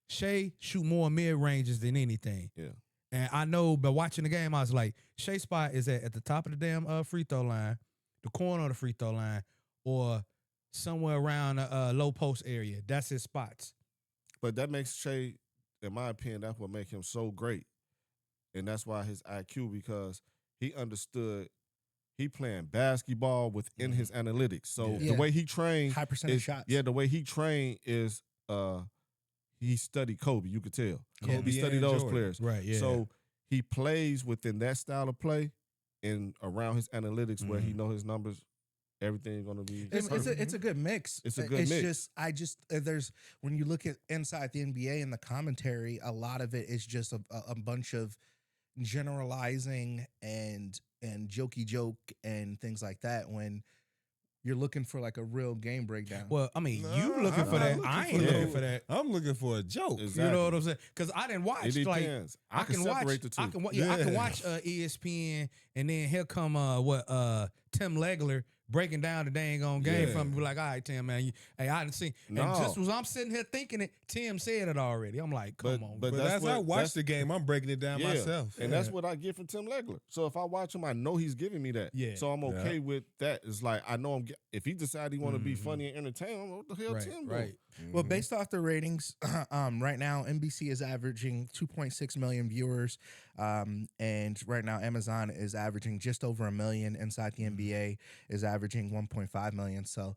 A: Shea shoot more mid ranges than anything.
D: Yeah.
A: And I know, but watching the game, I was like, Shea's spot is at the top of the damn free throw line, the corner of the free throw line, or somewhere around the low post area. That's his spots.
D: But that makes Shea, in my opinion, that's what makes him so great. And that's why his IQ, because he understood he playing basketball within his analytics. So the way he trained,
C: high percentage shots.
D: Yeah, the way he trained is he studied Kobe. You could tell.
B: Kobe
D: he studied
B: and
D: those
B: Jordan.
D: players.
A: Right. Yeah.
D: So he plays within that style of play and around his analytics where he know his numbers. Everything's gonna be.
C: It's a good mix.
D: It's a good mix.
C: There's when you look at inside the NBA and the commentary, a lot of it is just a bunch of generalizing and jokey joke and things like that. When you're looking for like a real game breakdown.
A: Well, I mean, you looking for that. I ain't looking for that.
B: I'm looking for a joke.
D: Exactly.
A: You know what I'm saying? Because I didn't watch.
D: It depends.
A: Like,
D: I can separate the two.
A: I can watch ESPN, and then here come Tim Legler breaking down the dang on game from me. Be like, all right, Tim, man, hey, I didn't see.
D: No.
A: And just as I'm sitting here thinking it, Tim said it already. I'm like, come on.
B: But as I watch the game, I'm breaking it down myself.
D: And that's what I get from Tim Legler. So if I watch him, I know he's giving me that.
A: Yeah.
D: So I'm okay with that. It's like, I know if he decide he want to be funny and entertaining, what the hell Tim do?
A: Right.
C: Well, based off the ratings, right now NBC is averaging 2.6 million viewers, and right now Amazon is averaging just over 1 million. Inside the NBA is averaging 1.5 million. So,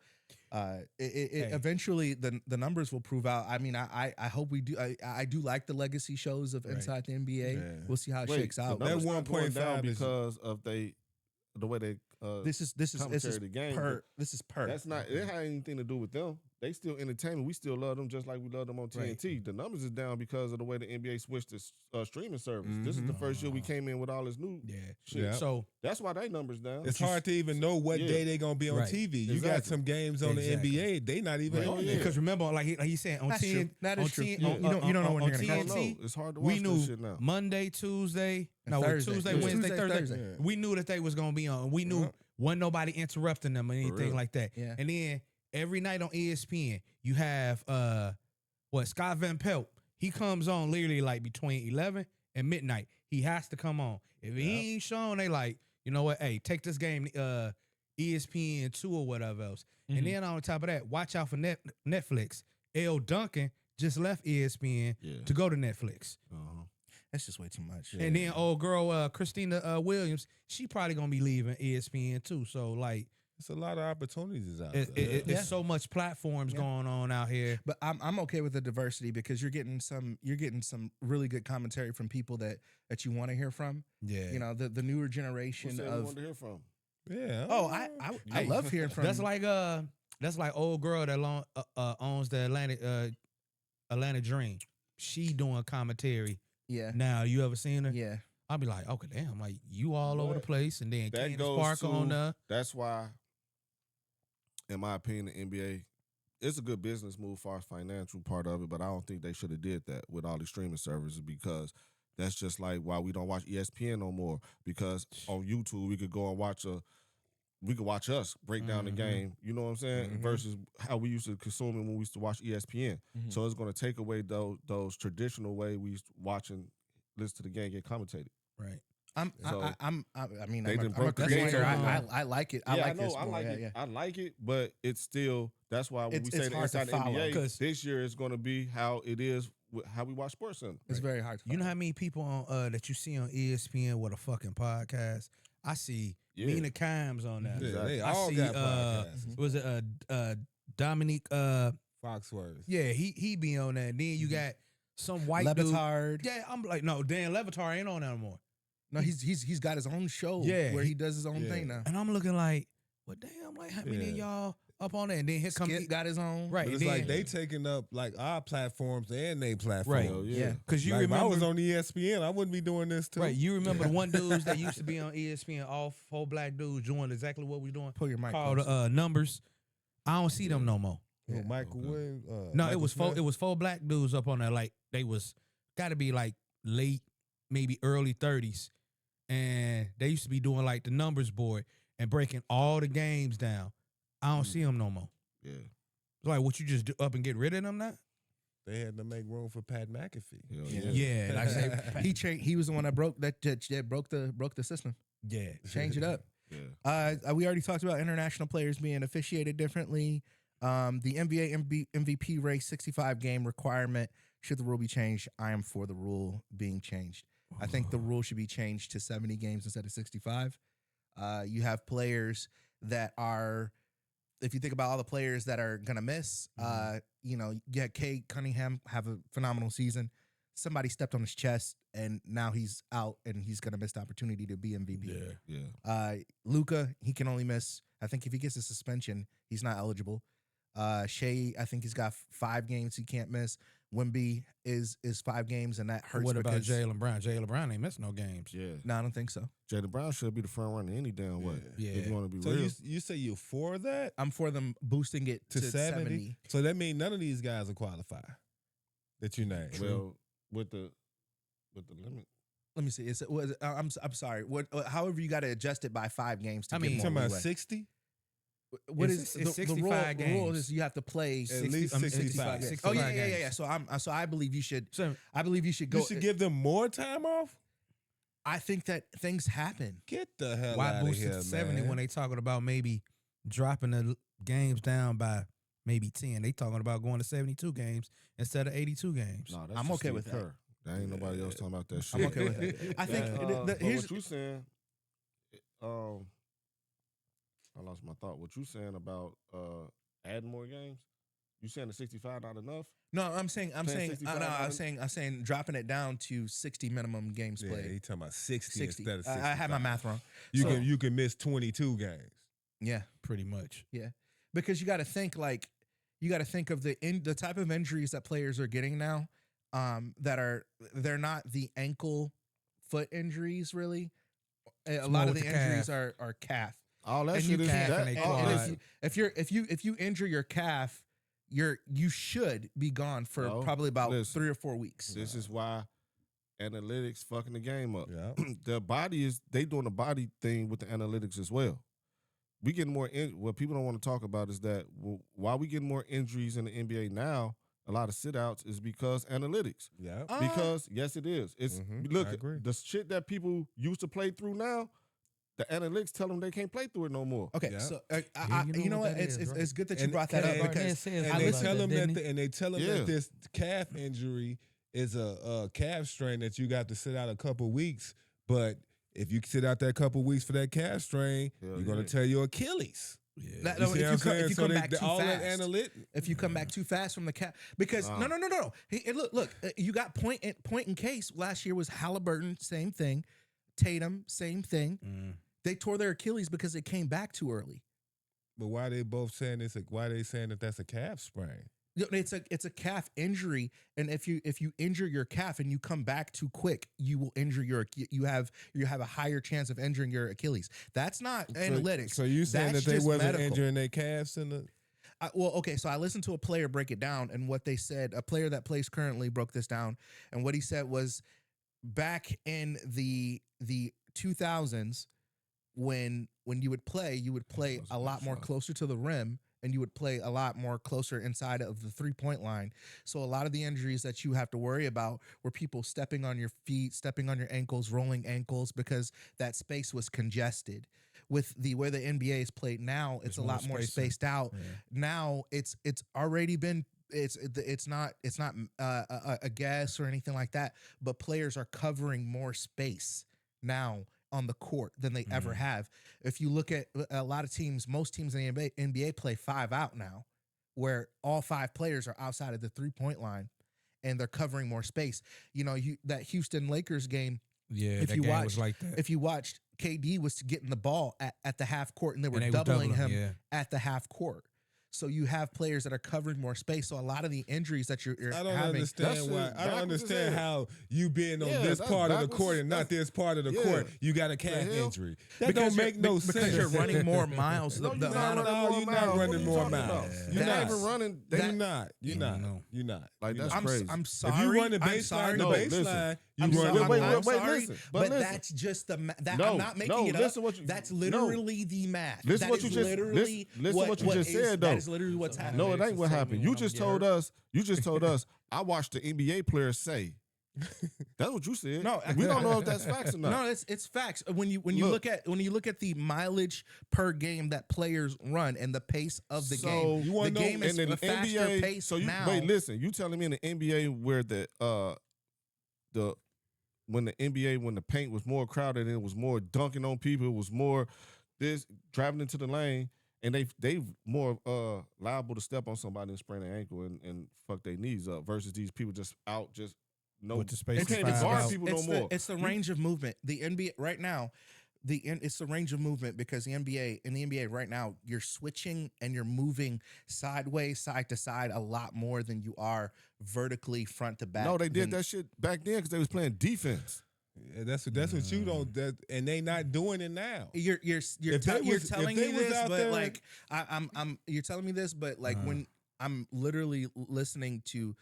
C: eventually the numbers will prove out. I mean, I hope we do. I do like the legacy shows of Inside the NBA. Yeah. We'll see how it shakes out.
D: That 1.5 because of the way they. This is
C: the
D: game.
C: This is per.
D: That's not. It had anything to do with them. They still entertainment. We still love them just like we love them on TNT. Right. The numbers is down because of the way the NBA switched to streaming service. This is the first year we came in with all this new shit.
B: Yeah.
A: So
D: that's why they numbers down.
B: It's hard to even know what day they're gonna be on TV. You got some games on the NBA, they not even on there.
A: Because remember, like he said, on
C: That's
A: 10,
C: true. That is true.
A: You
C: don't know when you're gonna
A: TNT,
C: come.
D: It's hard to watch
A: we knew
D: this shit now.
A: Monday, Tuesday,
C: Thursday.
A: Tuesday, Wednesday, Thursday.
C: Yeah.
A: We knew that they was gonna be on. We knew wasn't nobody interrupting them or anything like that.
C: Yeah.
A: And then every night on ESPN, you have Scott Van Pelt. He comes on literally like between 11 and midnight. He has to come on. If he ain't shown, they like, you know what? Hey, take this game ESPN 2 or whatever else. And then on top of that, watch out for Netflix. L. Duncan just left ESPN to go to Netflix.
C: That's just way too much.
A: And then old girl Christina Williams, she probably gonna be leaving ESPN too. So like,
B: it's a lot of opportunities out
A: there. It's so much platforms going on out here.
C: But I'm okay with the diversity because you're getting some really good commentary from people that you want to hear from.
A: Yeah,
C: you know the newer generation
D: you
C: of.
D: want to hear from?
B: Yeah.
C: Oh, I love hearing from.
A: That's like old girl that owns the Atlanta Dream. She doing commentary.
C: Yeah.
A: Now you ever seen her?
C: Yeah.
A: I'll be like, okay, damn, like you all over the place, and then
D: that
A: Candace Parker on there.
D: That's why, in my opinion, the NBA, it's a good business move as far as financial part of it, but I don't think they should have did that with all the streaming services because that's just like why we don't watch ESPN no more because on YouTube we could go and watch us break down the game, you know what I'm saying, versus how we used to consume it when we used to watch ESPN. So it's going to take away those traditional way we used to watch and listen to the game get commentated.
A: Right.
C: I mean,
D: they
C: I'm
D: done
C: a
D: broke the
C: Grizzlies
D: game.
C: player. I like it. I like this.
D: I like it.
C: Yeah.
D: I like it, but it's still. That's why when we say
C: It's
D: the
C: hard to
D: inside
C: follow,
D: NBA, this year is going to be how it is. How we watch Sports Center.
C: It's very hard.
A: You know how many people on that you see on ESPN with a fucking podcast? I see Mina Kimes on that.
B: Yeah, they
A: I
B: all
A: see,
B: got podcasts.
A: Was it Dominique
B: Foxworth?
A: Yeah, he be on that. Then you got some white
C: Levitard.
A: dude. Yeah, I'm like, no, Dan Levitard ain't on that anymore.
C: No, he's got his own show where he does his own thing now.
A: And I'm looking like, well, damn, like how many of y'all up on that? And then here comes
C: Skip got his own.
A: Right.
B: But it's like they taking up like our platforms and they platform.
A: Right.
C: Yeah.
A: Because you
B: like
A: remember
B: if I was on ESPN, I wouldn't be doing this too.
A: Right. You remember the one dudes that used to be on ESPN, all 4 black dudes doing exactly what we doing?
C: Pull your mic
A: called Numbers. I don't see them no more.
B: Yeah. Michael Williams.
A: No,
B: Michael
A: it was 4 black dudes up on there. Like they was got to be like late, maybe early 30s. And they used to be doing like the numbers board and breaking all the games down. I don't see them no more.
D: Yeah.
A: It's like, what you just do up and get rid of them now?
B: They had to make room for Pat McAfee.
A: Yeah. Like I say,
C: he was the one that broke the system.
A: Yeah.
C: Change it up.
D: Yeah.
C: We already talked about international players being officiated differently. The NBA MVP race 65 game requirement. Should the rule be changed? I am for the rule being changed. I think the rule should be changed to 70 games instead of 65. You have players that are, if you think about all the players that are going to miss, you know, you had Cade Cunningham have a phenomenal season. Somebody stepped on his chest, and now he's out, and he's going to miss the opportunity to be MVP.
D: Yeah.
C: Luka, he can only miss, I think if he gets a suspension, he's not eligible. Shea, I think he's got 5 games he can't miss. Wemby is 5 games, and that hurts.
A: What about Jalen Brown? Jalen Brown ain't missed no games.
D: Yeah.
C: No, I don't think so.
D: Jalen Brown should be the front runner any damn way.
A: Yeah.
D: If you want to be
B: So
D: real.
B: you say you're for that?
C: I'm for them boosting it
B: To
C: to 70.
B: So that means none of these guys will qualify that you named.
D: Well, with the limit.
C: Let me see. I'm sorry. However, you got to adjust it by 5 games to
A: I mean,
C: get
B: talking
C: more
B: about
C: leeway.
B: 60?
C: What
A: It's
C: is the
A: 65
C: rule? The rule
A: games.
C: is you have to play
B: At least 65.
A: 65
C: Oh yeah.
A: games.
C: So I believe you should.
A: So
C: I believe you should go.
B: You should give them more time off?
C: I think that things happen.
B: Get the hell
A: why
B: out of
A: boost
B: here,
A: it to 70
B: man.
A: when they talking about maybe dropping the games down by maybe 10? They talking about going to 72 games instead of 82 games.
D: No, that's
C: I'm
D: just
C: okay
D: Steve
C: with that.
D: Kerr. There ain't nobody else talking about that shit.
C: I'm okay with that. I think
D: But
C: here's
D: what you saying, I lost my thought. What you saying about adding more games? You saying the 65 not enough?
C: no. I'm saying
D: Playing 65
C: I'm saying dropping it down to 60 minimum games
B: Yeah,
C: played.
B: he talking about 60
C: 60.
B: instead of 65.
C: I had my math wrong.
B: You can miss 22 games.
C: Yeah.
A: Pretty much.
C: Yeah, because you got to think of the type of injuries that players are getting now. They're not the ankle, foot injuries really. A lot of the injuries are calf.
D: All that
C: And
D: shit
C: you
D: is
C: can't.
D: that.
A: and
D: all
A: they
D: that-
A: quad.
C: If you injure your calf, you should be gone for
D: No,
C: probably about
D: listen.
C: 3 or 4 weeks.
D: This is why analytics fucking the game up.
B: Yeah.
D: The body they doing the body thing with the analytics as well. We getting more. What people don't want to talk about is that why we getting more injuries in the NBA now. A lot of sit outs is because analytics.
B: Yeah.
D: Because yes, it is. It's
B: I
D: look
B: agree.
D: the shit that people used to play through now. The analytics tell them they can't play through it no more.
C: Okay,
B: Yeah.
C: so
A: you know what that is, right?
C: it's good that you
B: And-
C: brought that up
B: and-
C: because
B: And
A: I
B: they
A: listened
B: tell
A: to
B: them
A: that,
B: that
A: didn't
B: and they tell them
D: Yeah.
B: that this calf injury is a calf strain that you got to sit out a couple weeks. But if you sit out that couple weeks for that calf strain,
D: Hell
B: you're gonna
D: yeah.
B: tear your Achilles.
A: Yeah.
C: That-
B: You
C: no,
B: see
C: if
B: what
C: you
B: I'm
C: come-
B: saying?
C: if you
B: So
C: come
B: they-
C: back too
B: all that
C: fast. If you come back too fast from the cap, because no. Hey, look, you got point and case. Last year was Halliburton, same thing. Tatum, same thing. They tore their Achilles because it came back too early.
B: But why they both saying this? Why they saying that that's a calf sprain?
C: It's a calf injury, and if you injure your calf and you come back too quick, you will injure you have a higher chance of injuring your Achilles. That's not analytics.
B: So you saying
C: That's
B: that they
C: just
B: wasn't
C: medical.
B: injuring their calves in the?
C: Okay, so I listened to a player break it down, and what they said, a player that plays currently broke this down, and what he said was, back in the 2000s, when you would play a lot more closer to the rim, and you would play a lot more closer inside of the 3-point line. So a lot of the injuries that you have to worry about were people stepping on your feet, stepping on your ankles, rolling ankles, because that space was congested. With the way the NBA is played now, it's a lot more spaced out. Yeah. Now it's already been it's not a guess or anything like that, but players are covering more space now on the court than they ever have. If you look at a lot of teams, most teams in the NBA play 5 out now, where all 5 players are outside of the 3-point line and they're covering more space. You know, that Houston Lakers game.
A: Yeah, if you watched, was like that.
C: If you watched, KD was getting the ball at the half court, and they were doubling him at the half court. So you have players that are covering more space. So a lot of the injuries that you're
B: I don't
C: having,
B: understand why. I don't understand how you being on this part of the court and not this part of the court, you got a calf injury. That don't make no sense.
C: Because you're running more miles.
B: You're not running more miles. You're not even
D: running.
B: You're not. You're not.
D: Like, that's crazy.
C: I'm sorry.
B: If you run the baseline,
C: listen. But that's just the I'm not making it up. That's literally the math.
D: Listen what you just said, though.
C: That is literally what's happening.
D: No, it ain't what happened. You just told us. I watched the NBA players say. That's what you said.
C: No,
D: we don't know if that's facts or not.
C: No, it's facts. When you look at the mileage per game that players run and the pace of the game, the game is a faster pace now.
D: Wait, listen. You telling me in the NBA where when the paint was more crowded and it was more dunking on people, it was more this driving into the lane. And they more liable to step on somebody and sprain their ankle and fuck their knees up versus these people just out just
A: with the space.
D: You can't even guard people no more.
C: It's the range of movement. The NBA right now, it's the range of movement because in the NBA right now, you're switching and you're moving sideways, side to side a lot more than you are vertically front to back.
D: No, they did that shit back then because they was playing defense.
B: Yeah, that's what you don't. And they not doing it now.
C: You're telling me this, but like you're telling me this, but like when I'm literally listening to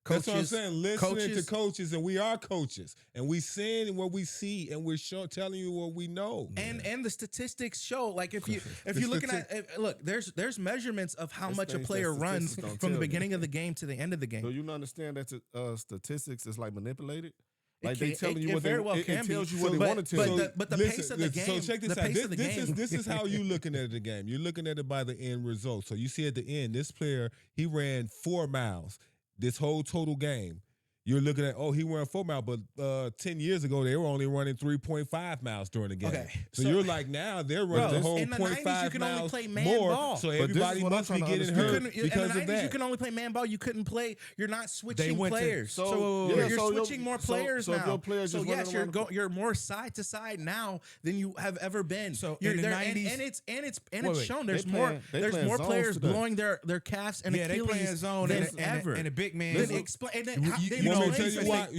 C: coaches.
B: That's what I'm saying. Listening to coaches, and we are coaches, and we saying what we see, and we're telling you what we know.
C: And the statistics show, like if you're looking at look, there's measurements of how much a player runs from the beginning of the game to the end of the game.
D: So you understand that statistics is like manipulated. Like they telling you what it tells you what they want to tell you.
C: But the pace of the game.
B: So check this out. This is how you looking at the game. You're looking at it by the end result. So you see at the end, this player, he ran 4 miles this whole total game. You're looking at, he ran 4 miles, but 10 years ago, they were only running 3.5 miles during the game. Okay, so you're like, now they're running the whole 0.5 miles more. Ball. So everybody must be getting hurt because of that.
C: You can only play man ball. You couldn't play. You're not switching players. You're switching more players now. So yes, you're more side to side now than you have ever been.
A: So in the 90s,
C: and it's shown. There's more players blowing their calves and Achilles than ever.
A: And a big man.
B: You want me to tell you why?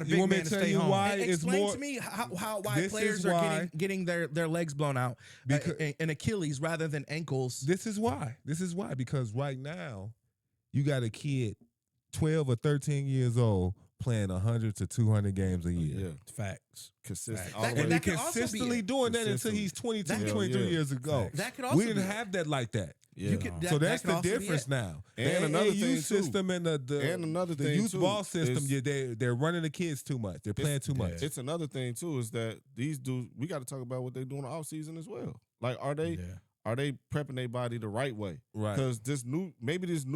B: You want me to tell you why it's more?
C: Explain to me why players are getting their legs blown out and Achilles rather than ankles.
B: This is why. Because right now, you got a kid, 12 or 13 years old, playing 100 to 200 games a year.
A: Yeah, facts.
D: Consistent.
B: And he consistently doing that until he's 22, 23 years ago.
C: That could also
B: we didn't have that like that.
D: Yeah.
B: So that's the difference now.
D: And another thing
B: system and the youth ball system, they're running the kids too much. They're playing too much.
D: It's another thing too is that these dudes, we got to talk about what they do in the off season as well. Like, are they prepping their body the right way?
B: Right.
D: Because this new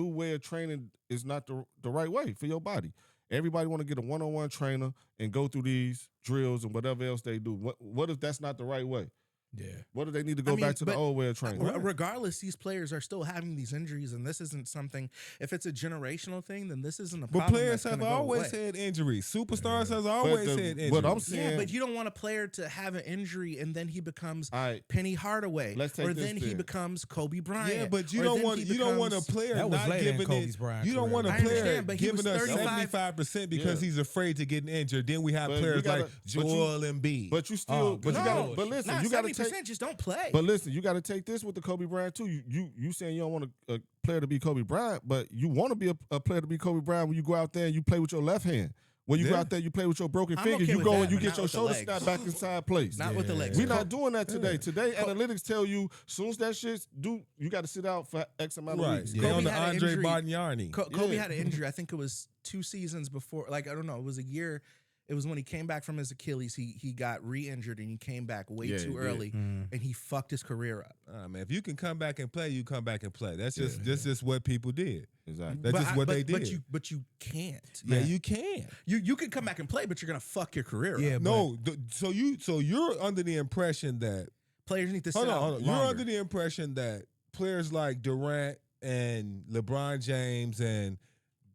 D: way of training is not the right way for your body. Everybody want to get a one-on-one trainer and go through these drills and whatever else they do. What if that's not the right way?
A: Yeah.
D: What do they need to go back to the old way of training?
C: Regardless, these players are still having these injuries, and this isn't something. If it's a generational thing, then this isn't a problem.
B: But players have always had injuries. Superstars has always had injuries.
D: What I'm saying,
C: but you don't want a player to have an injury and then he becomes Penny Hardaway, he becomes Kobe Bryant.
B: Yeah, but you don't want a player not giving it. You don't want a player giving us 75% because he's afraid to get injured. Then we have players like Joel Embiid.
D: But you still, but listen, you got to.
C: Just don't play.
D: But listen, you got to take this with the Kobe Bryant too. You saying you don't want a player to be Kobe Bryant, but you want to be a player to be Kobe Bryant when you go out there and you play with your left hand. When you go out there, you play with your broken
C: I'm
D: fingers.
C: okay
D: You
C: with
D: go
C: that,
D: and you
C: but
D: get
C: not
D: your
C: with the
D: shoulder
C: legs.
D: snapped back inside place.
C: Not with the legs.
D: We're not doing that today. Today, analytics tell you soon as that shit's you got to sit out for X amount of weeks.
B: They on the
C: had an
B: Andre
C: injury.
B: Bargnani.
C: Kobe had an injury. I think it was 2 seasons before. Like, I don't know. It was a year. It was when he came back from his Achilles. He got re-injured and he came back way too early, and he fucked his career up.
B: Man, if you can come back and play, you come back and play. That's just what people did.
D: Exactly.
B: That's just what they did.
C: But you can't.
B: Yeah, you can.
C: You can come back and play, but you're gonna fuck your career up.
B: No, so you're under the impression that
C: Players need to sit out
B: hold on.
C: longer.
B: You're under the impression that players like Durant and LeBron James and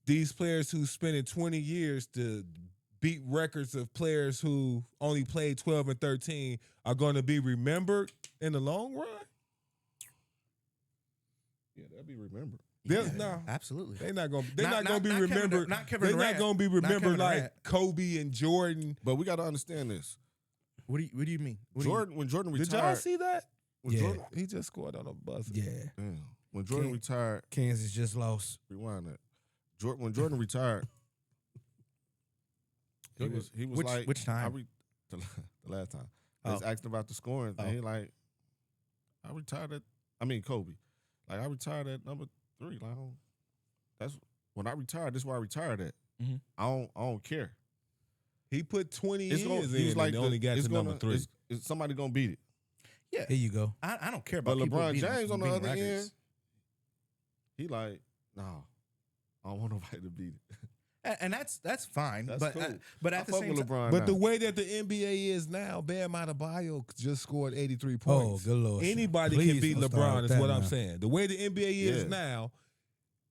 B: these players who spending 20 years to beat records of players who only played 12 and 13 are going to be remembered in the long run?
D: Yeah, they'll be remembered.
B: No,
C: absolutely.
B: They're not going to be
C: Kevin
B: remembered.
C: Kevin
B: They're not
C: Durant.
B: going to be remembered like
C: Durant.
B: Kobe and Jordan.
D: But we got to understand this.
C: What do you mean?
D: When Jordan retired,
B: Did y'all see that?
D: Jordan,
B: He just scored on a buzzer.
D: damn. When Jordan retired,
A: Kansas just lost.
D: rewind that. When Jordan retired, he was like,
C: which time?
D: The last time. I was asking about the scoring thing. He like, I retired at, Kobe. Like, I retired at number 3. Like, that's when I retired. This is where I retired at.
C: Mm-hmm.
D: I don't care.
B: He put 20 years
D: He was
B: in
D: like
B: and only got to number 3.
D: Is somebody gonna beat it?
C: Yeah,
A: There you go.
C: I don't care
D: But
C: about people
D: LeBron
C: beating-
D: James on the
C: beating
D: other end,
C: records.
D: he like, no, I don't want nobody to beat it.
C: And that's fine.
D: That's
C: but
D: cool.
C: but
D: I
C: at the
D: fuck
C: same
D: with
C: time,
D: LeBron.
B: But
D: now.
B: the way that the NBA is now, Bam Adebayo just scored 83
A: Oh,
B: points.
A: good Lord.
B: Anybody
A: Please
B: can beat
A: don't start
B: LeBron
A: with
B: is
A: that
B: what I'm
A: now.
B: saying. The way the NBA is now,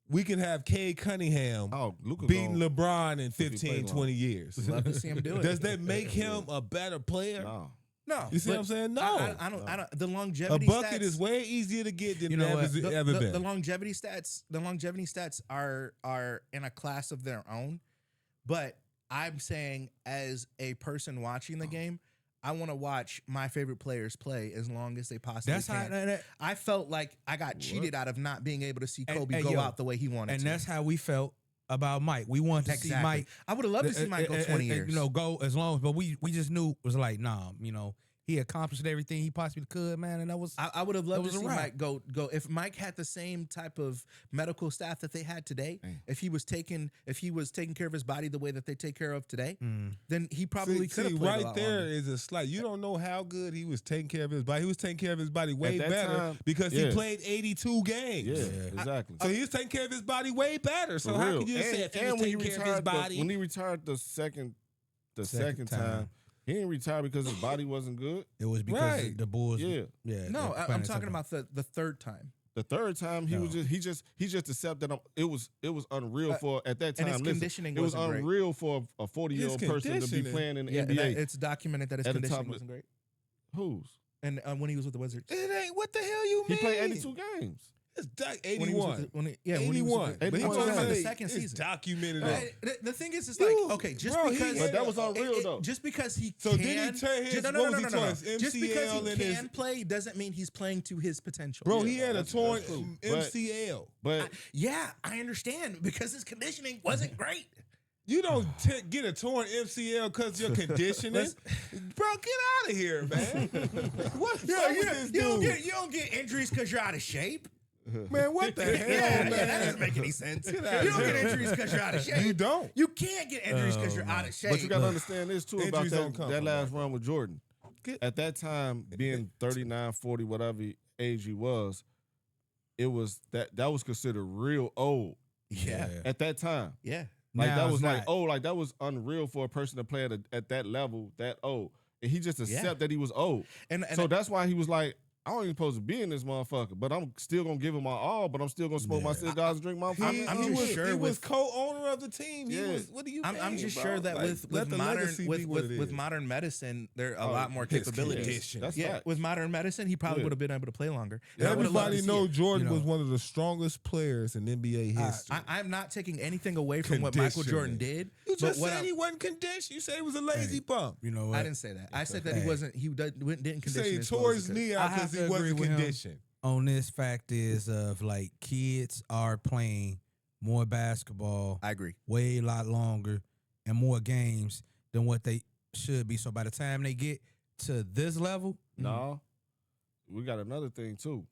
B: we can have Cade Cunningham
D: Luka
B: beating LeBron in
D: play
B: 15,
D: long.
B: 20 years.
C: love to see him do it.
B: Does that make him a better player?
D: No.
C: No,
B: You see what I'm saying? No.
C: I don't. The
B: A
C: longevity
B: bucket
C: stats,
B: is way easier to get than
A: You know
B: it
A: what?
B: ever been.
C: The longevity stats are in a class of their own. But I'm saying, as a person watching the game, I want to watch my favorite players play as long as they possibly
A: That's
C: can.
A: how.
C: I felt like I got cheated out of not being able to see Kobe
A: and
C: go
A: yo,
C: out the way he wanted
A: And
C: to.
A: that's how we felt about Mike. We wanted to see Mike.
C: I would have loved to see Mike go 20 years.
A: Go as long, but we just knew it was like, nah, he accomplished everything he possibly could, man, and that was.
C: I would have loved to
A: was a
C: see
A: wrap.
C: Mike go. If Mike had the same type of medical staff that they had today, if he was taking care of his body the way that they take care of today, then he probably could have played
B: right
C: a lot
B: there
C: longer.
B: is a slight. You don't know how good he was taking care of his body. He was taking care of his body way
D: that
B: better
D: time,
B: because
D: yeah.
B: he played 82 games.
D: Yeah, exactly.
B: So he was taking care of his body way better. So
D: For
B: how
D: real.
B: could you say if he was
D: when
B: taking care of his body?
D: when he retired the second
A: Second
D: time,
A: time.
D: he didn't retire because his body wasn't good.
A: It was because
B: Right.
A: the Bulls.
D: Yeah.
C: No,
A: they're
C: I'm
A: playing
C: talking
A: something.
C: about the third time.
D: The third time he just accepted it was unreal for at that time.
C: And his conditioning
D: it was
C: wasn't great.
D: unreal for a 40-year-old
B: His
D: person to be
B: conditioning.
D: playing in the
C: Yeah,
D: NBA.
C: it's documented that his
D: At the
C: conditioning
D: top of
C: wasn't great.
D: Whose?
C: And when he was with the Wizards,
B: It ain't what the hell you
D: He
B: mean?
D: played 82 games.
B: It's
C: When he was
B: 81.
C: with the- when he was
B: 81.
C: with
B: But he
C: I'm
B: was
C: talking about the
B: saying
C: second
B: it's
C: season.
B: documented.
C: The thing is, it's
B: Dude,
C: like, okay, just
B: bro,
C: because,
B: But
D: that was unreal, though.
C: Just because he
B: So
C: can,
B: did he tear his-
C: no,
B: what was he torn? His
C: just because
B: MCL
C: he
B: and his-
C: can play doesn't mean he's playing to his potential.
B: Bro, he had a
D: that's
B: torn
D: true. But-
B: MCL.
D: But
C: Yeah, I understand because his conditioning wasn't great.
B: You don't get a torn MCL because you're conditioning. Bro, get out of here, man. What's wrong with this dude?
C: You don't get injuries because you're out of shape.
B: Man, what the hell,
C: Yeah,
B: man?
C: that doesn't make any sense. You
B: outta
C: don't
B: here.
C: get injuries because you're out of shape.
B: You don't.
C: You can't get injuries because you're out of shape.
D: But you got to understand this, too, about
B: Injuries don't come
D: that
B: from
D: last
B: that.
D: run with Jordan. At that time, being 39, 40, whatever age he was, that was considered real old
C: yeah,
D: at that time.
C: yeah.
D: Like,
A: Now
D: that
A: it's
D: was like,
A: not.
D: oh, like, that was unreal for a person to play at that level, that old. And he just accept that he was old.
C: And
D: So that's why he was like, I don't even supposed to be in this motherfucker, but I'm still gonna give him my all, but I'm still gonna smoke my cigars and drink my
C: I'm
D: food.
C: just sure
B: he was
C: with-
B: co-owner of the team. He
D: Yeah.
B: was. What do you?
C: I'm just
B: bro?
C: sure that
B: Like,
C: with
B: let the
C: modern
B: legacy be what it
C: with
B: is.
C: modern medicine, there are a
D: Oh,
C: lot more
B: his
C: capabilities.
B: condition.
D: That's
C: Yeah,
D: facts.
C: with modern medicine, he probably
D: Yeah.
C: would have been able to play longer. And I would've loved
B: Everybody
C: to see
B: know
C: it.
B: Jordan
A: You know.
B: was one of the strongest players in NBA history.
C: I'm not taking anything away from what Michael Jordan did.
B: You
C: but
B: just
C: what
B: said
C: I'm-
B: he wasn't conditioned. You said he was a lazy bum.
A: You know what?
C: I didn't say that. I said that he
A: Hey.
C: wasn't. He didn't
B: You
C: condition
B: say he
C: as well
B: tore
C: as
B: his
C: he could.
B: knee
A: I
B: out
A: have
B: because he
A: to agree
B: wasn't
A: with him.
B: conditioned.
A: On this fact is of like kids are playing more basketball
C: I agree.
A: way a lot longer, and more games than what they should be. So by the time they get to this level,
D: no, we got another thing too.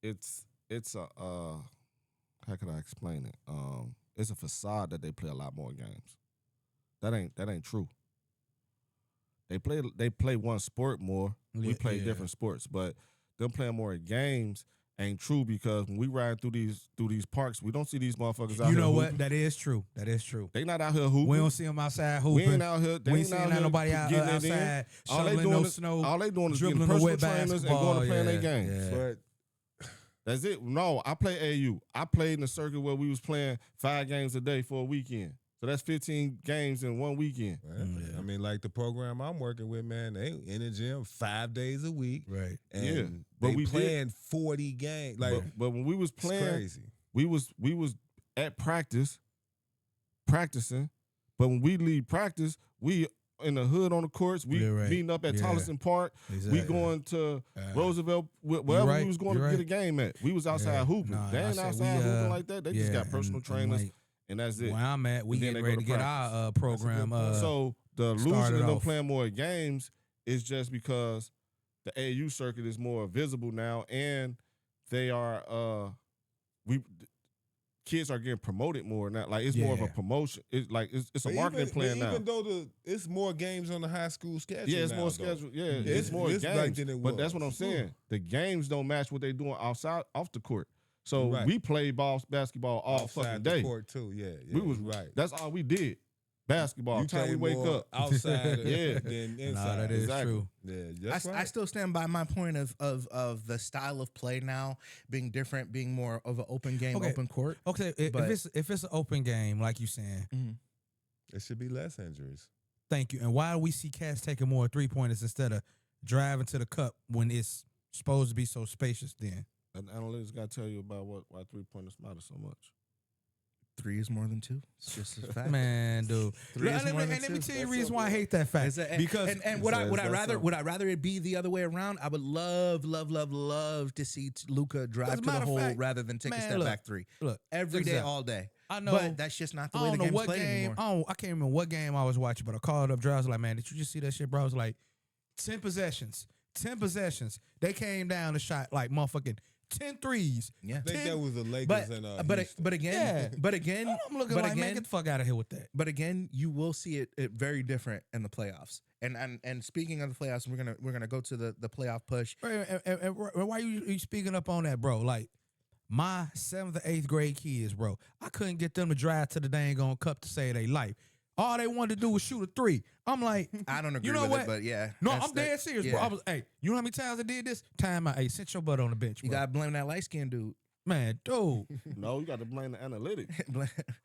D: It's a how can I explain it? It's a facade that they play a lot more games. That ain't true. They play one sport more. We play different sports, but them playing more games ain't true because when we ride through these parks, we don't see these motherfuckers out here.
A: You know what?
D: Hooping.
A: That is true. That is true.
D: They not out here hooping.
A: We don't see them outside hooping.
D: We ain't out here.
A: We ain't seeing nobody outside shoveling no snow.
D: All they doing is getting
A: dribbling the
D: personal
A: wet
D: trainers and going to play their games.
A: Yeah.
B: But
D: that's it. No, I play AU. I played in the circuit where we was playing 5 games a day for a weekend. So that's 15 games in one weekend.
B: I mean, like the program I'm working with, man, they in the gym 5 days a week.
A: Right.
B: And
D: but
B: they
D: we
B: playing 40 games. Like,
D: but when we was playing,
B: crazy.
D: we was at practicing. But when we leave practice, we in the hood on the courts. We meeting up at Tolleson Park.
A: Exactly.
D: We going to Roosevelt, wherever we was going to get a game at. We was outside hooping. They ain't outside hooping like that. They just got personal trainers. And that's it.
A: Where I'm at, we getting ready to get our program.
D: So the losing of them playing more games is just because the AAU circuit is more visible now, and they are kids are getting promoted more now. Like it's more of a promotion. It's like it's a marketing plan now.
B: Even though it's more games on the high school schedule.
D: Yeah, it's
B: now,
D: more
B: though.
D: scheduled. Yeah, it's more games.
B: Like than it was.
D: But that's what I'm saying. The games don't match what they doing off the court. So
B: Right.
D: we played basketball all fucking day.
B: The court too. Yeah,
D: We was
B: right.
D: That's all we did. Basketball.
B: You
D: Time we wake
B: more
D: up
B: outside
D: Yeah.
B: than inside.
A: Nah, that is true.
B: Yeah, that's right.
C: I still stand by my point of the style of play now being different, being more of an open game, open court.
A: Okay, if it's an open game, like you saying,
B: There should be less injuries.
A: thank you. And why do we see cats taking more 3-pointers instead of driving to the cup when it's supposed to be so spacious then?
D: And analytics got to tell you about why 3-pointers matter so much.
C: 3 is more than 2. It's just a fact.
A: Man, dude. Let me tell you the reason why I hate that fact. Because
C: would I rather it be the other way around? I would love to see Luka drive to the hole rather than take a step back 3.
A: Look,
C: every day, all day.
A: I know,
C: but that's just not the way the game's played anymore.
A: I can't remember what game I was watching, but I called up. I was like, man, did you just see that shit, bro? I was like, 10 possessions. They came down and shot like motherfucking 10 threes.
C: Yeah,
B: I think that was the Lakers and
C: but again,
A: I'm looking like, man, get the fuck out of here with that.
C: But again, you will see it very different in the playoffs. And speaking of the playoffs, we're gonna go to the playoff push.
A: And why you speaking up on that, bro? Like my 7th or 8th grade kids, bro, I couldn't get them to drive to the dang on cup to save their life. All they wanted to do was shoot a 3. I'm like,
C: I don't agree
A: with
C: it, but yeah.
A: No, I'm dead serious, bro. I was, you know how many times I did this? Time out. Hey, sit your butt on the bench, bro.
C: You gotta blame that light skinned dude.
A: Man, dude.
D: No, you got to blame the analytics.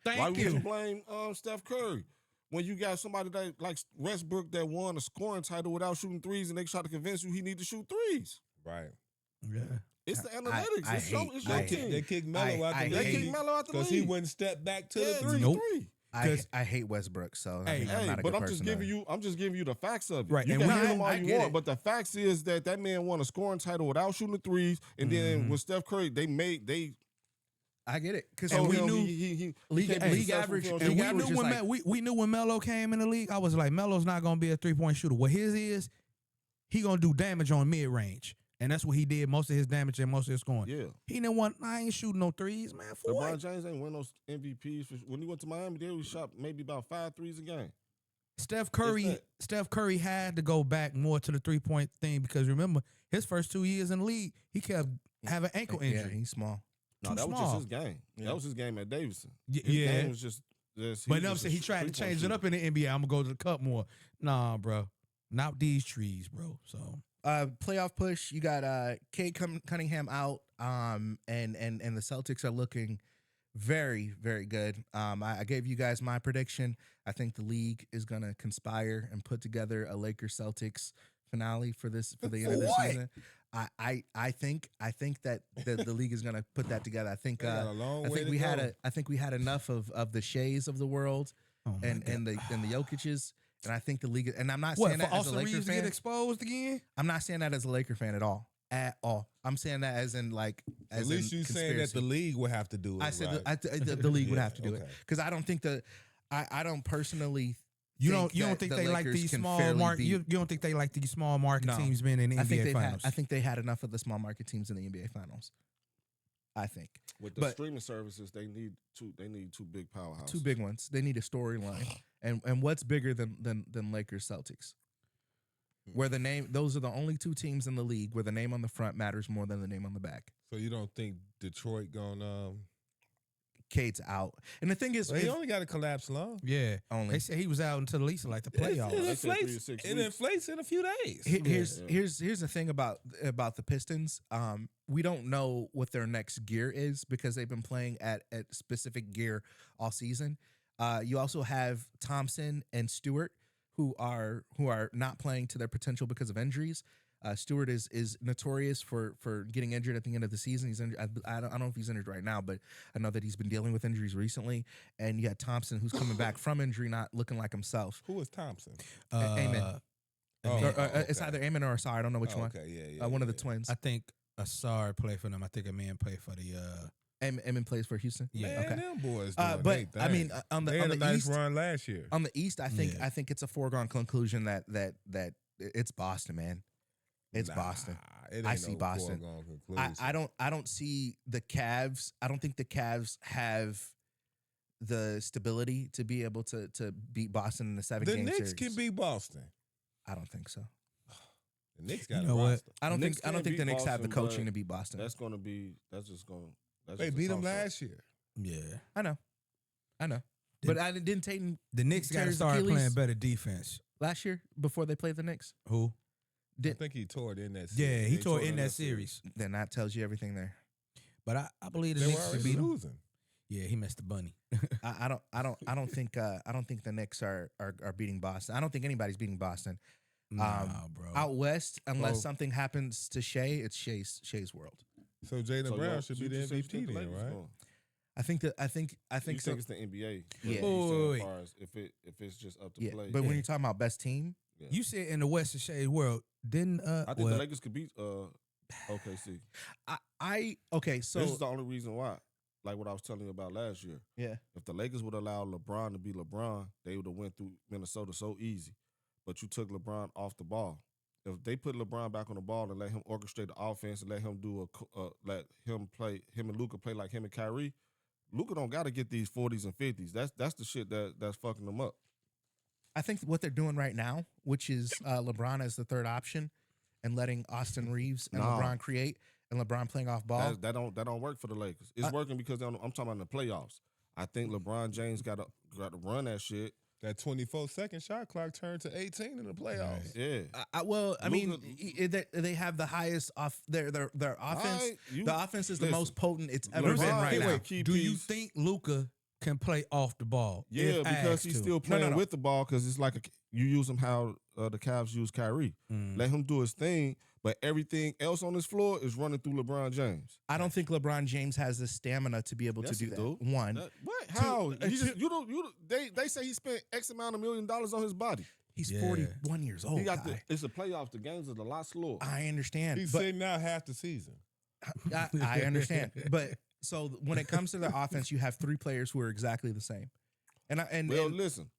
A: Thank
D: Why
A: you.
D: would you blame Steph Curry when you got somebody that like Westbrook that won a scoring title without shooting 3s and they try to convince you he need to shoot 3s?
B: Right.
A: Yeah.
D: It's the analytics. It's your team.
B: They kicked Melo out the league.
D: They kicked Melo out the league
B: because he wouldn't step back to the 3.
A: Nope.
C: I hate Westbrook, so I'm not a good person.
D: I'm just giving you the facts of it.
A: Right.
D: You
A: And
D: can
A: we
D: hate him all you want,
C: it.
D: but the facts is that man won a scoring title without shooting the 3s, and then with Steph Curry,
C: I get it because
A: we knew
D: he
C: league average.
A: And we knew when Melo came in the league, I was like, Melo's not gonna be a 3-point shooter. What his is, he gonna do damage on mid range. And that's what he did, most of his damage and most of his scoring.
D: Yeah.
A: He didn't want, I ain't shooting no 3s, man. For
D: LeBron
A: what?
D: James ain't win those MVPs. When he went to Miami, he shot maybe about 5 3s a game.
A: Steph Curry had to go back more to the 3-point thing because remember, his first 2 years in the league, he kept having ankle injury.
C: Yeah, he's small.
D: No, that was just his game. Yeah. That was his game at Davidson.
A: Yeah.
D: His game was just
A: but no, I'm saying he tried to change it up in the NBA. I'm going to go to the cup more. Nah, bro. Not these trees, bro. So...
C: playoff push. You got Cade Cunningham out, and the Celtics are looking very, very good. I gave you guys my prediction. I think the league is gonna conspire and put together a Lakers Celtics finale for the end of this season. I think that the league is gonna put that together. I think we had enough of the Shays of the world and the Jokic's. And I think the league, and I'm not saying that as a Laker fan.
A: Get exposed again?
C: I'm not saying that as a Laker fan at all. at all. I'm saying that as in like as
B: at least
C: in
B: you saying that the league would have to do it.
C: I said
B: right?
C: the league would have to do it because I don't think I don't personally.
A: You don't think they like these small market? You don't think they like these small market teams being in the NBA finals?
C: I think they had enough of the small market teams in the NBA finals. I think
D: with the streaming services, they need two big powerhouses,
C: 2 big ones. They need a storyline, and what's bigger than Lakers Celtics? Where the name, those are the only 2 teams in the league where the name on the front matters more than the name on the back.
B: So you don't think Detroit gonna?
C: Cade's out, and the thing is,
B: he only got to collapse lung.
A: Yeah,
C: only
A: they said he was out until at least like the playoffs.
B: It inflates in a few days.
C: Here's the thing about the Pistons. We don't know what their next gear is because they've been playing at specific gear all season. You also have Thompson and Stewart who are not playing to their potential because of injuries. Stewart is notorious for getting injured at the end of the season. He's injured. I don't know if he's injured right now, but I know that he's been dealing with injuries recently. And you had Thompson, who's coming back from injury, not looking like himself.
B: Who is Thompson?
C: Amen.
B: Okay.
C: It's either Amen or Asar. I don't know which one.
B: Okay, yeah.
C: One of the twins.
A: I think Asar played for them. I think a man played for the.
C: Amen plays for Houston.
B: Yeah,
C: okay.
B: Them boys.
C: But I mean, on the
B: they had a nice
C: East,
B: run last year.
C: On the East, I think it's a foregone conclusion that it's Boston, man. It's Boston.
B: I
C: see Boston. I don't see the Cavs. I don't think the Cavs have the stability to be able to beat Boston in the 7-game series.
B: The Knicks can beat Boston.
C: I don't think so.
B: The Knicks got a roster.
C: I don't think the Knicks have the coaching to beat Boston.
D: That's
B: they beat them last year.
A: Yeah,
C: I know. But I didn't take
A: the Knicks got to start playing better defense
C: last year before they played the Knicks.
A: Who?
B: I think he tore it in that series.
A: Yeah, he tore it in that series.
C: Then that tells you everything there.
A: But I believe the Knicks should beat
B: losing.
A: Yeah, he missed the bunny.
C: I don't think the Knicks are beating Boston. I don't think anybody's beating Boston.
A: Nah, bro.
C: Out west, unless something happens to Shea, it's Shea's world.
B: So Jalen Brown should be the MVP then, right?
C: I think
D: you
C: so.
D: think it's the NBA?
C: Yeah.
D: As far as if it's just up to play.
C: But when you're talking about best team,
A: you said in the West of Shea's world, didn't
D: I think the Lakers could beat OKC.
C: So
D: this is the only reason why. Like what I was telling you about last year.
C: Yeah.
D: If the Lakers would allow LeBron to be LeBron, they would have went through Minnesota so easy. But you took LeBron off the ball. If they put LeBron back on the ball and let him orchestrate the offense and let him let him and Luka play like him and Kyrie, Luka don't got to get these 40s and 50s. That's the shit that's fucking them up.
C: I think what they're doing right now, which is LeBron as the third option and letting Austin Reeves and LeBron create and LeBron playing off ball.
D: That don't work for the Lakers. It's working because I'm talking about in the playoffs. I think LeBron James got to run that shit.
B: That 24-second shot clock turned to 18 in the playoffs.
D: Yeah.
C: I mean, they have the highest off their offense. The offense is the most potent it's ever been right now.
A: Do you think Luka can play off the ball?
D: Yeah, because he's still playing with the ball because it's like you use him how the Cavs use Kyrie. Let him do his thing, but everything else on this floor is running through LeBron James.
C: I don't think LeBron James has the stamina to be able to do that. One.
D: What? How? They say he spent X amount of $1 million on his body.
C: He's 41 years old.
D: It's a playoff. The games are a lot slower.
C: I understand.
B: He's sitting out half the season.
C: I understand. But so when it comes to their offense, you have 3 players who are exactly the same.
D: Listen.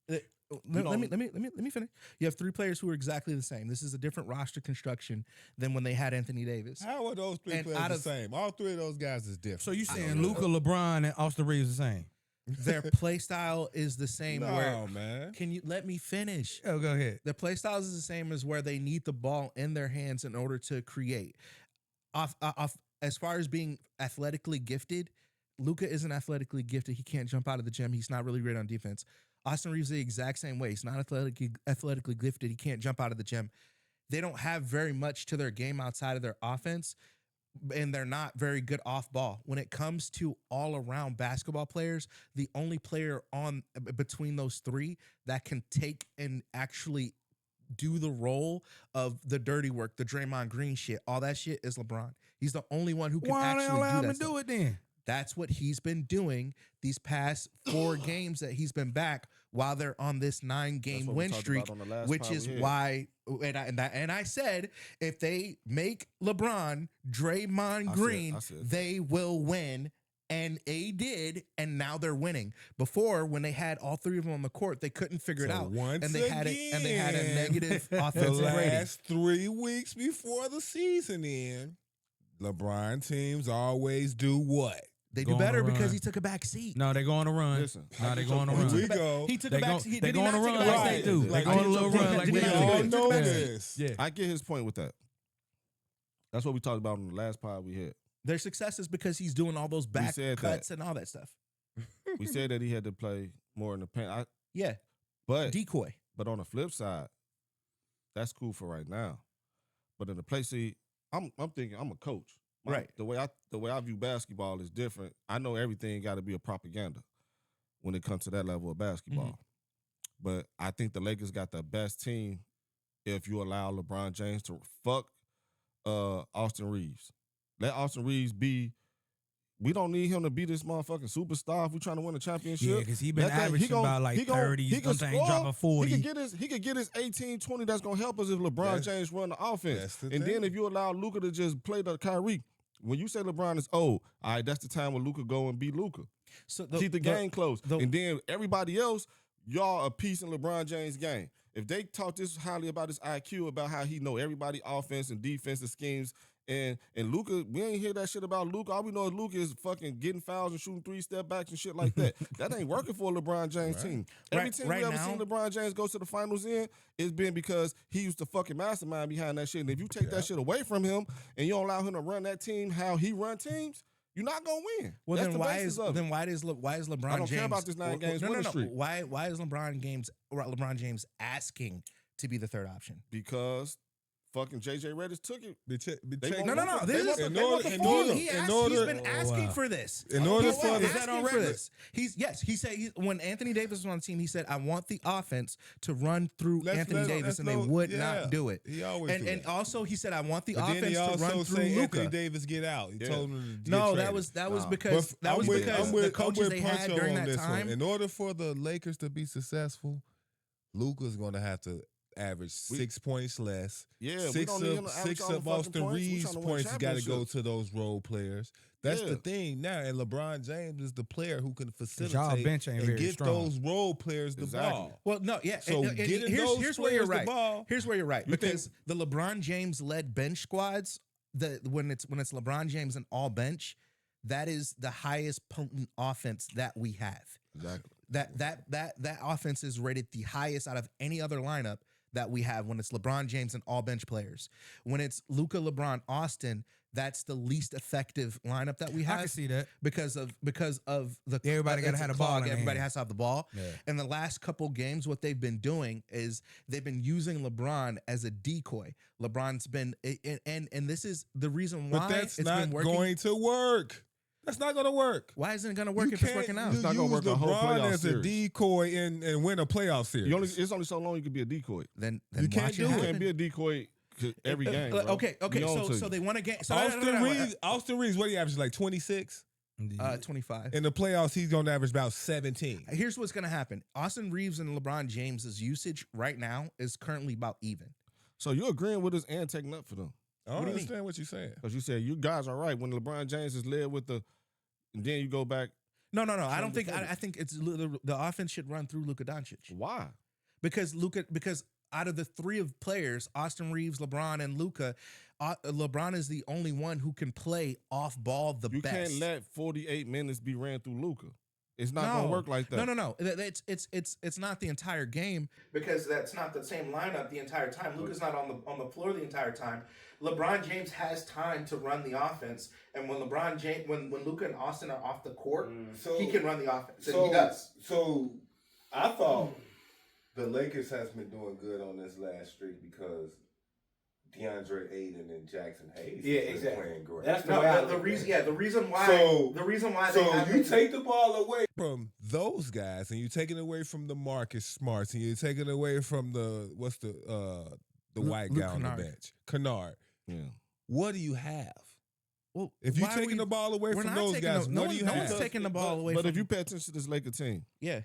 C: Let me finish. You have 3 players who are exactly the same. This is a different roster construction than when they had Anthony Davis.
B: How are those 3 players the same? All 3 of those guys is different.
A: So you saying Luka, LeBron, and Austin Reeves the same?
C: Their play style is the same.
B: Man.
C: Can you let me finish?
A: Oh, go ahead.
C: Their play style is the same as where they need the ball in their hands in order to create. As far as being athletically gifted, Luka isn't athletically gifted. He can't jump out of the gym. He's not really great on defense. Austin Reeves is the exact same way. He's not athletically gifted. He can't jump out of the gym. They don't have very much to their game outside of their offense, and they're not very good off ball. When it comes to all-around basketball players, the only player on between those 3 that can take and actually do the role of the dirty work, the Draymond Green shit, all that shit is LeBron. He's the only one who can actually do
A: it then?
C: That's what he's been doing these past 4 games that he's been back while they're on this 9-game win streak, which is why. And I said if they make LeBron Draymond Green, they will win. And they did, and now they're winning. Before, when they had all three of them on the court, they couldn't figure it out, and they had a negative offensive rating.
B: The last 3 weeks before the season end, LeBron teams always do what?
C: They do better because he took a back seat.
A: No, they go on a run.
D: Listen,
A: no, they go on a run.
C: He took a back seat.
A: They go on a run like they do. They go on a little run like they
B: all
A: do.
B: know this.
A: Yeah,
D: I get his point with that. That's what we talked about in the last pod we had.
C: Their success is because he's doing all those back cuts and all that stuff.
D: We said that he had to play more in the paint.
C: But decoy.
D: But on the flip side, that's cool for right now. But in the play, see, I'm thinking I'm a coach.
C: Right.
D: The way I view basketball is different. I know everything got to be a propaganda when it comes to that level of basketball. Mm-hmm. But I think the Lakers got the best team if you allow LeBron James to fuck Austin Reeves. Let Austin Reeves be. We don't need him to be this motherfucking superstar if we're trying to win a championship.
A: Yeah, because he's been averaging about like 30, sometimes dropping 40.
D: He could get his 18, 20 that's going to help us if LeBron James run the offense. And then if you allow Luka to just play the Kyrie, when you say LeBron is old, all right, that's the time when Luka go and beat Luka. So keep the game close. And then everybody else, y'all a piece in LeBron James' game. If they talk this highly about his IQ, about how he know everybody offense and defensive schemes, and Luka, we ain't hear that shit about Luka. All we know is Luka is fucking getting fouls and shooting 3-step backs and shit like that. That ain't working for a LeBron James team. Every team we ever seen LeBron James go to the finals in, it's been because he used to fucking mastermind behind that shit. And if you take that shit away from him and you don't allow him to run that team how he run teams, you're not gonna win.
C: Well, that's why is LeBron?
D: I don't care about this 9 games winning streak.
C: Why is LeBron James asking to be the third option?
D: Because fucking JJ Redick took it.
C: No. This is he's been asking for this.
B: In order for
C: this, he said when Anthony Davis was on the team, he said, "I want the offense to run through Anthony Davis," and they would not do it.
B: He always
C: and also he said, "I want the offense to run through Luka."
B: Anthony Davis get out. He told him to
C: no, that was because the coaches they had during that time.
B: In order for the Lakers to be successful, Luka's going to have to average 6 points less.
D: Yeah,
B: six of Austin Reeves' points got to go to those role players. That's the thing now. And LeBron James is the player who can facilitate and get those role players the ball.
C: Well, no, yeah.
B: So here's where you're right.
C: Here's where you're right. Because the LeBron James led bench squads, when it's LeBron James and all bench, that is the highest potent offense that we have.
D: Exactly.
C: That offense is rated the highest out of any other lineup that we have when it's LeBron James and all bench players. When it's Luka, LeBron, Austin, that's the least effective lineup that we have.
A: I can see that
C: because of the
A: everybody got to have the ball.
C: Everybody has to have the ball. Yeah. And the last couple games, what they've been doing is they've been using LeBron as a decoy. LeBron's been and this is the reason why.
B: But that's not going to work. That's not going to work.
C: Why isn't it going to work if it's working out?
B: It's not going to work. LeBron as a decoy and win a playoff series.
D: It's only so long you can be a decoy.
C: Then
B: you can't do it.
D: You can't be a decoy every game. Bro.
C: Okay. So they won a game. So
B: Austin Reeves, what do you average? Like 26?
C: 25.
B: In the playoffs, he's going to average about 17.
C: Here's what's going to happen. Austin Reeves and LeBron James's usage right now is currently about even.
D: So you're agreeing with us and taking up for them?
B: I don't understand what you're saying.
D: Because you said you guys are right. When LeBron James is led with and then you go back.
C: No. I don't think. I think it's the offense should run through Luka Doncic.
D: Why?
C: Because out of the three of players, Austin Reeves, LeBron, and Luka, LeBron is the only one who can play off ball the best.
D: You can't let 48 minutes be ran through Luka. It's not going to work like that.
C: No. It's not the entire game because that's not the same lineup the entire time. Luka's not on the floor the entire time. LeBron James has time to run the offense, and when when Luka and Austin are off the court, he can run the offense, and he does.
B: So I thought the Lakers has been doing good on this last streak because DeAndre Ayton and Jackson Hayes
C: exactly
B: playing great.
C: That's the reason why. So
B: you take the ball away from those guys, and you take it away from the Marcus Smarts, and you take it away from the white guy on the bench, Kennard.
D: Yeah.
B: What do you have?
C: Well,
B: if you're taking the ball away from those guys, what do you have?
C: No one's taking the ball away.
D: But if you pay attention to this Laker team,
C: yeah.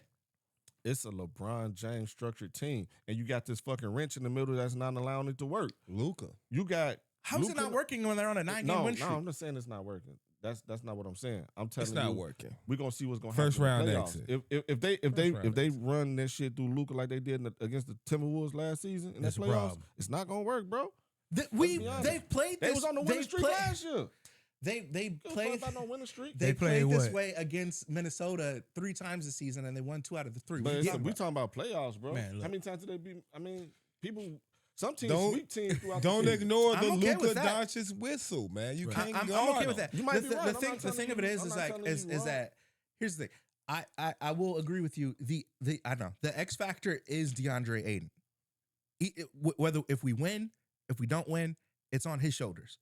D: it's a LeBron James structured team, and you got this fucking wrench in the middle that's not allowing it to work.
B: Luka.
D: You got
C: how's it not working when they're on a 9-game win streak?
D: No, I'm not saying it's not working. That's not what I'm saying. I'm telling you,
B: it's not working.
D: We're gonna see what's gonna happen.
B: First round exit.
D: If they run that shit through Luka like they did against the Timberwolves last season in the playoffs, it's not gonna work, bro.
C: They've played.
D: They was on the winning streak last year.
C: They played
D: about no winning streak.
C: They played this way against Minnesota 3 times this season, and they won 2 out of the 3.
D: But we talking about playoffs, bro. Man, how many times did they be? I mean, people. Some teams, weak teams.
B: Don't ignore the Luka Doncic whistle, man. You can't guard.
C: I'm okay with that.
D: You might be right.
C: The thing of it is that here's the thing. I will agree with you. I don't know. The X factor is DeAndre Ayton. Whether if we win, if we don't win, it's on his shoulders.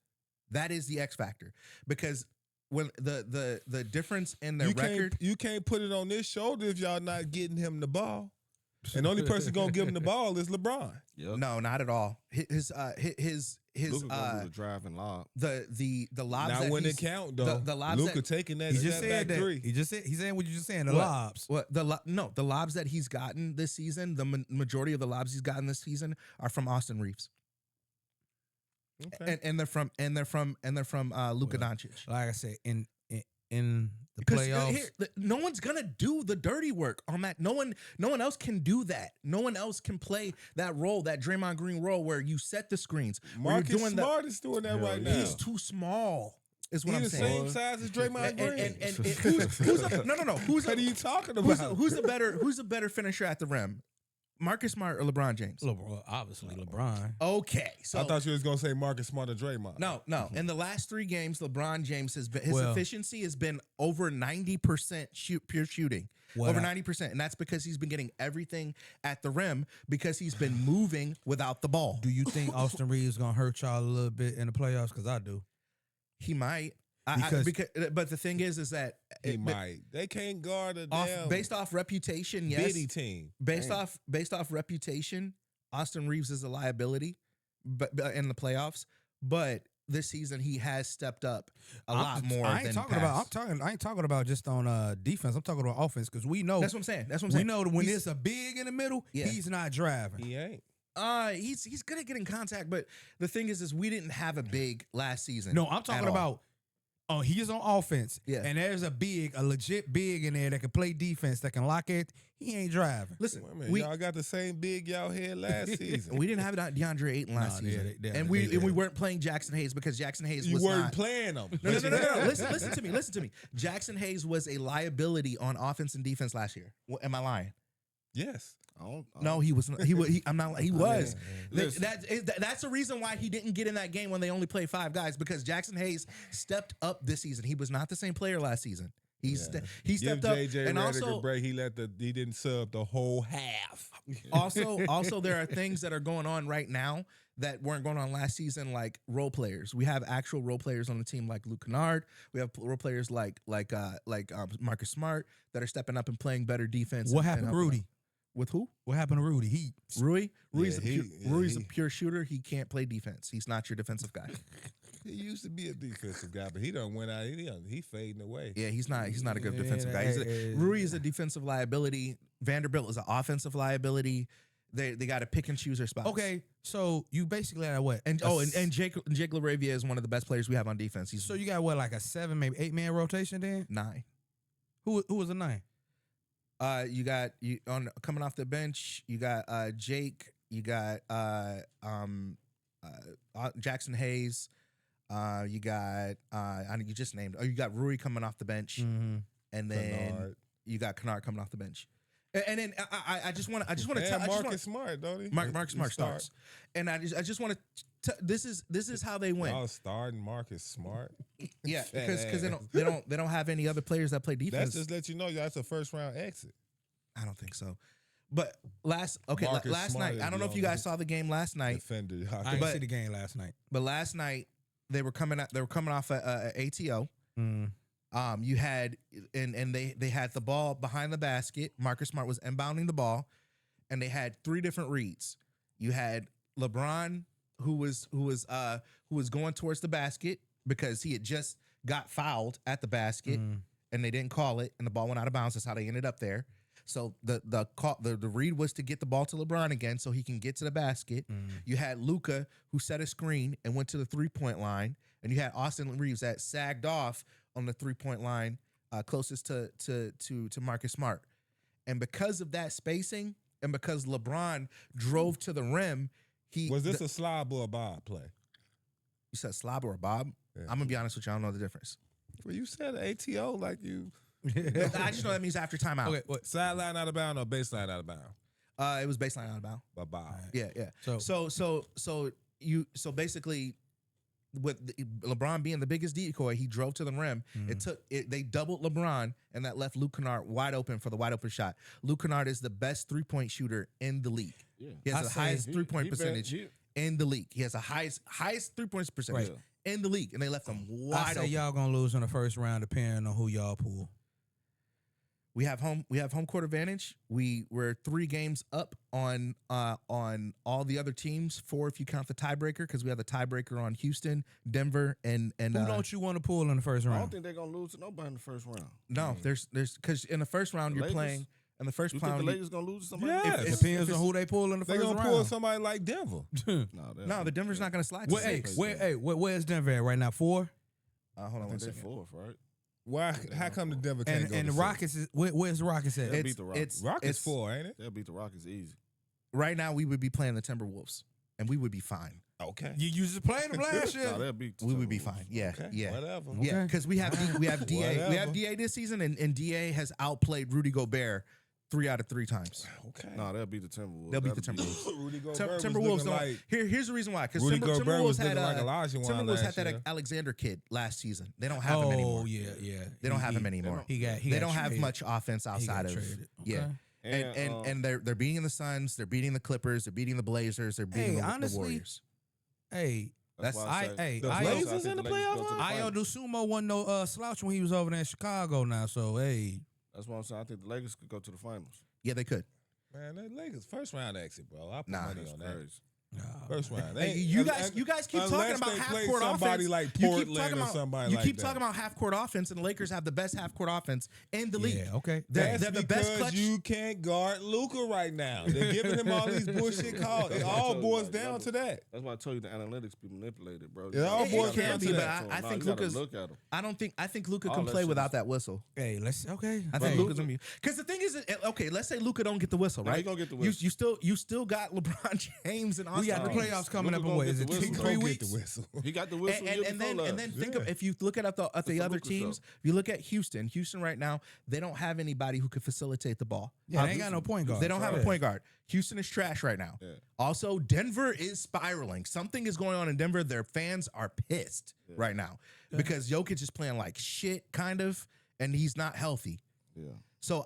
C: That is the X factor, because when the difference in their record,
B: you can't put it on his shoulder if y'all not getting him the ball. And the only person gonna give him the ball is LeBron.
D: Yep.
C: No, not at all. His
D: Luka gonna do the drive and lob.
C: The lobs
B: not
C: that
B: when it count though.
C: The lobs
B: Luka taking that.
A: He just said that.
B: Three.
A: He's saying what you just saying. The lobs.
C: What the lobs that he's gotten this season. The majority of the lobs he's gotten this season are from Austin Reeves.
B: Okay.
C: And they're from Luka Doncic.
A: Like I said, in the playoffs,
C: no one's gonna do the dirty work on that. No one else can do that. No one else can play that role, that Draymond Green role, where you set the screens.
B: Marcus Smart is doing that right now.
C: He's too small. Is what I'm saying.
B: He's the same size as Draymond Green.
C: And who's
B: what are you talking about?
C: Who's a better finisher at the rim? Marcus Smart or LeBron James?
A: Obviously LeBron.
C: Okay, so
B: I thought you was gonna say Marcus Smart or Draymond.
C: No. In the last 3 games, LeBron James his efficiency has been over 90% pure shooting. Over 90%, and that's because he's been getting everything at the rim because he's been moving without the ball.
A: Do you think Austin Reeves is gonna hurt y'all a little bit in the playoffs? Because I do.
C: He might. But the thing is that
B: he might. They can't guard a damn
C: based off reputation. Yes,
B: bitty team.
C: Based off reputation, Austin Reeves is a liability, but in the playoffs. But this season he has stepped up a lot more. I ain't
A: talking about just on defense. I'm talking about offense because we know
C: that's what I'm saying. We
A: know that when it's a big in the middle, he's not driving.
B: He ain't.
C: He's good at getting contact, but the thing is we didn't have a big last season.
A: No, I'm talking about. Oh, he's on offense, and there's a legit big in there that can play defense, that can lock it. He ain't driving.
C: Listen,
B: y'all got the same big y'all had last season.
C: We didn't have DeAndre Ayton last season, and we weren't playing Jackson Hayes because Jackson Hayes was
B: weren't playing him.
C: No. Listen to me. Jackson Hayes was a liability on offense and defense last year. Am I lying?
B: Yes.
C: No, he was. I'm not. He was. That's the reason why he didn't get in that game when they only played 5 guys, because Jackson Hayes stepped up this season. He was not the same player last season. He stepped up,
B: and also break. He didn't sub the whole half.
C: Also, there are things that are going on right now that weren't going on last season, like role players. We have actual role players on the team like Luke Kennard. We have role players like Marcus Smart that are stepping up and playing better defense.
A: What happened to Rudy?
C: With who?
A: What happened to Rudy?
C: Rui's a pure shooter. He can't play defense. He's not your defensive guy.
B: He used to be a defensive guy, but he done went out. He fading away.
C: Yeah, he's not a good defensive guy. Rui is a defensive liability. Vanderbilt is an offensive liability. They got to pick and choose their spots.
A: Okay, so you basically had what?
C: And Jake LaRavia is one of the best players we have on defense.
A: So you got what, like a 7, maybe 8-man rotation then?
C: 9.
A: Who was a 9?
C: You got coming off the bench. You got Jake. You got Jackson Hayes. You got you just named. Oh, you got Rui coming off the bench, and then you got Kennard coming off the bench. And then I just want to tell
B: Marcus Smart, don't he?
C: Marcus Smart starts, and I just want to. This is how they win.
B: Y'all starting Marcus Smart.
C: Yeah, because they don't have any other players that play defense.
B: That's just let you know that's a first round exit.
C: I don't think so. But last night, I don't know if you guys saw the game last night.
A: I didn't see the game last night.
C: But last night they were coming off a ATO. You had and they had the ball behind the basket. Marcus Smart was inbounding the ball, and they had 3 different reads. You had LeBron who was going towards the basket because he had just got fouled at the basket, and they didn't call it, and the ball went out of bounds. That's how they ended up there. So the read was to get the ball to LeBron again so he can get to the basket. You had Luka, who set a screen and went to the 3-point line, and you had Austin Reeves that sagged off on the 3-point line closest to Marcus Smart. And because of that spacing, and because LeBron drove to the rim,
B: was this a slob or a bob play?
C: You said slob or a bob? Yeah. I'm gonna be honest with you, I don't know the difference.
B: Well, you said ATO like you.
C: I just know that means after timeout.
B: Okay, what, sideline out of bounds or baseline out of bounds?
C: It was baseline out of bounds.
B: Bye.
C: Yeah. So basically, with LeBron being the biggest decoy, he drove to the rim. They doubled LeBron, and that left Luke Kennard wide open for the wide open shot. Luke Kennard is the best 3-point shooter in the league. Yeah. He has the highest 3-point percentage in the league. He has the highest 3-point percentage in the league, and they left him wide open.
A: Y'all gonna lose in the first round, depending on who y'all pull.
C: We have home court advantage. We're 3 games up on all the other teams, 4 if you count the tiebreaker, because we have the tiebreaker on Houston, Denver, and
A: who don't you want to pull in the first round?
D: I don't think they're gonna lose to nobody in the first round.
C: No, there's because in the first round you're playing. In the first round,
D: think the Lakers gonna lose to somebody?
A: Yeah, it depends on who they pull in the first round.
B: They're gonna pull somebody like Denver.
C: No, the Denver's not gonna slide.
A: Where's Denver at right now? 4?
C: Hold on one second.
D: 4th, right?
B: Why? How come the Denver can't go?
A: And the Rockets is where's the Rockets at?
D: They'll beat the Rockets.
B: Rockets 4, ain't it?
D: They'll beat the Rockets easy.
C: Right now, we would be playing the Timberwolves, and we would be fine.
B: Okay.
A: You just playing them last year.
D: No, they'll beat the
C: we would be fine. Yeah,
B: okay.
C: yeah,
B: whatever.
C: Yeah, because we have DA. We have DA this season, and DA has outplayed Rudy Gobert 3 out of 3 times.
D: Okay. No, they'll beat the Timberwolves.
C: They'll beat the Timberwolves.
B: Rudy Gobert
C: Timberwolves don't. Here's the reason why. Because Timberwolves had Timberwolves had that Alexander kid last season. They don't have him anymore.
A: Oh yeah.
C: They don't have him anymore. They don't have much offense outside of. Yeah. And they're beating the Suns. They're beating the Clippers. They're beating the Blazers. They're beating the Warriors.
A: Hey.
C: That's
B: the Blazers in the playoffs.
A: Ayo Dosunmu wasn't no slouch when he was over there in Chicago now. So hey.
D: That's what I'm saying. I think the Lakers could go to the finals.
C: Yeah, they could.
B: Man, the Lakers first round exit, bro. I put money on that. First round.
C: Hey, you guys keep talking about half court offense.
B: Like Portland or somebody
C: you
B: like
C: keep
B: that.
C: talking about half court offense, and the Lakers have the best half court offense in the league.
A: Yeah, okay.
C: They're the best clutch.
B: You can't guard Luka right now. They're giving him all these bullshit calls. It all boils down to that.
D: That's why I told you the analytics be manipulated, bro.
B: It all boils down to that.
C: But I think Luka's. I think Luka can play without that whistle.
A: Hey, I
C: think Luka's gonna be, because the thing is, okay, let's say Luka don't get the whistle, right?
D: He gonna get the whistle.
C: You still got LeBron James and Austin.
A: We got the playoffs coming up in what? Is it 3 weeks?
D: He got the whistle.
C: And then think of, if you look at the other teams, if you look at Houston right now, they don't have anybody who could facilitate the ball.
A: Yeah, they ain't got no point guard.
C: They don't have a point guard. Houston is trash right now. Yeah. Also, Denver is spiraling. Something is going on in Denver. Their fans are pissed right now because Jokic is playing like shit, kind of, and he's not healthy. Yeah. So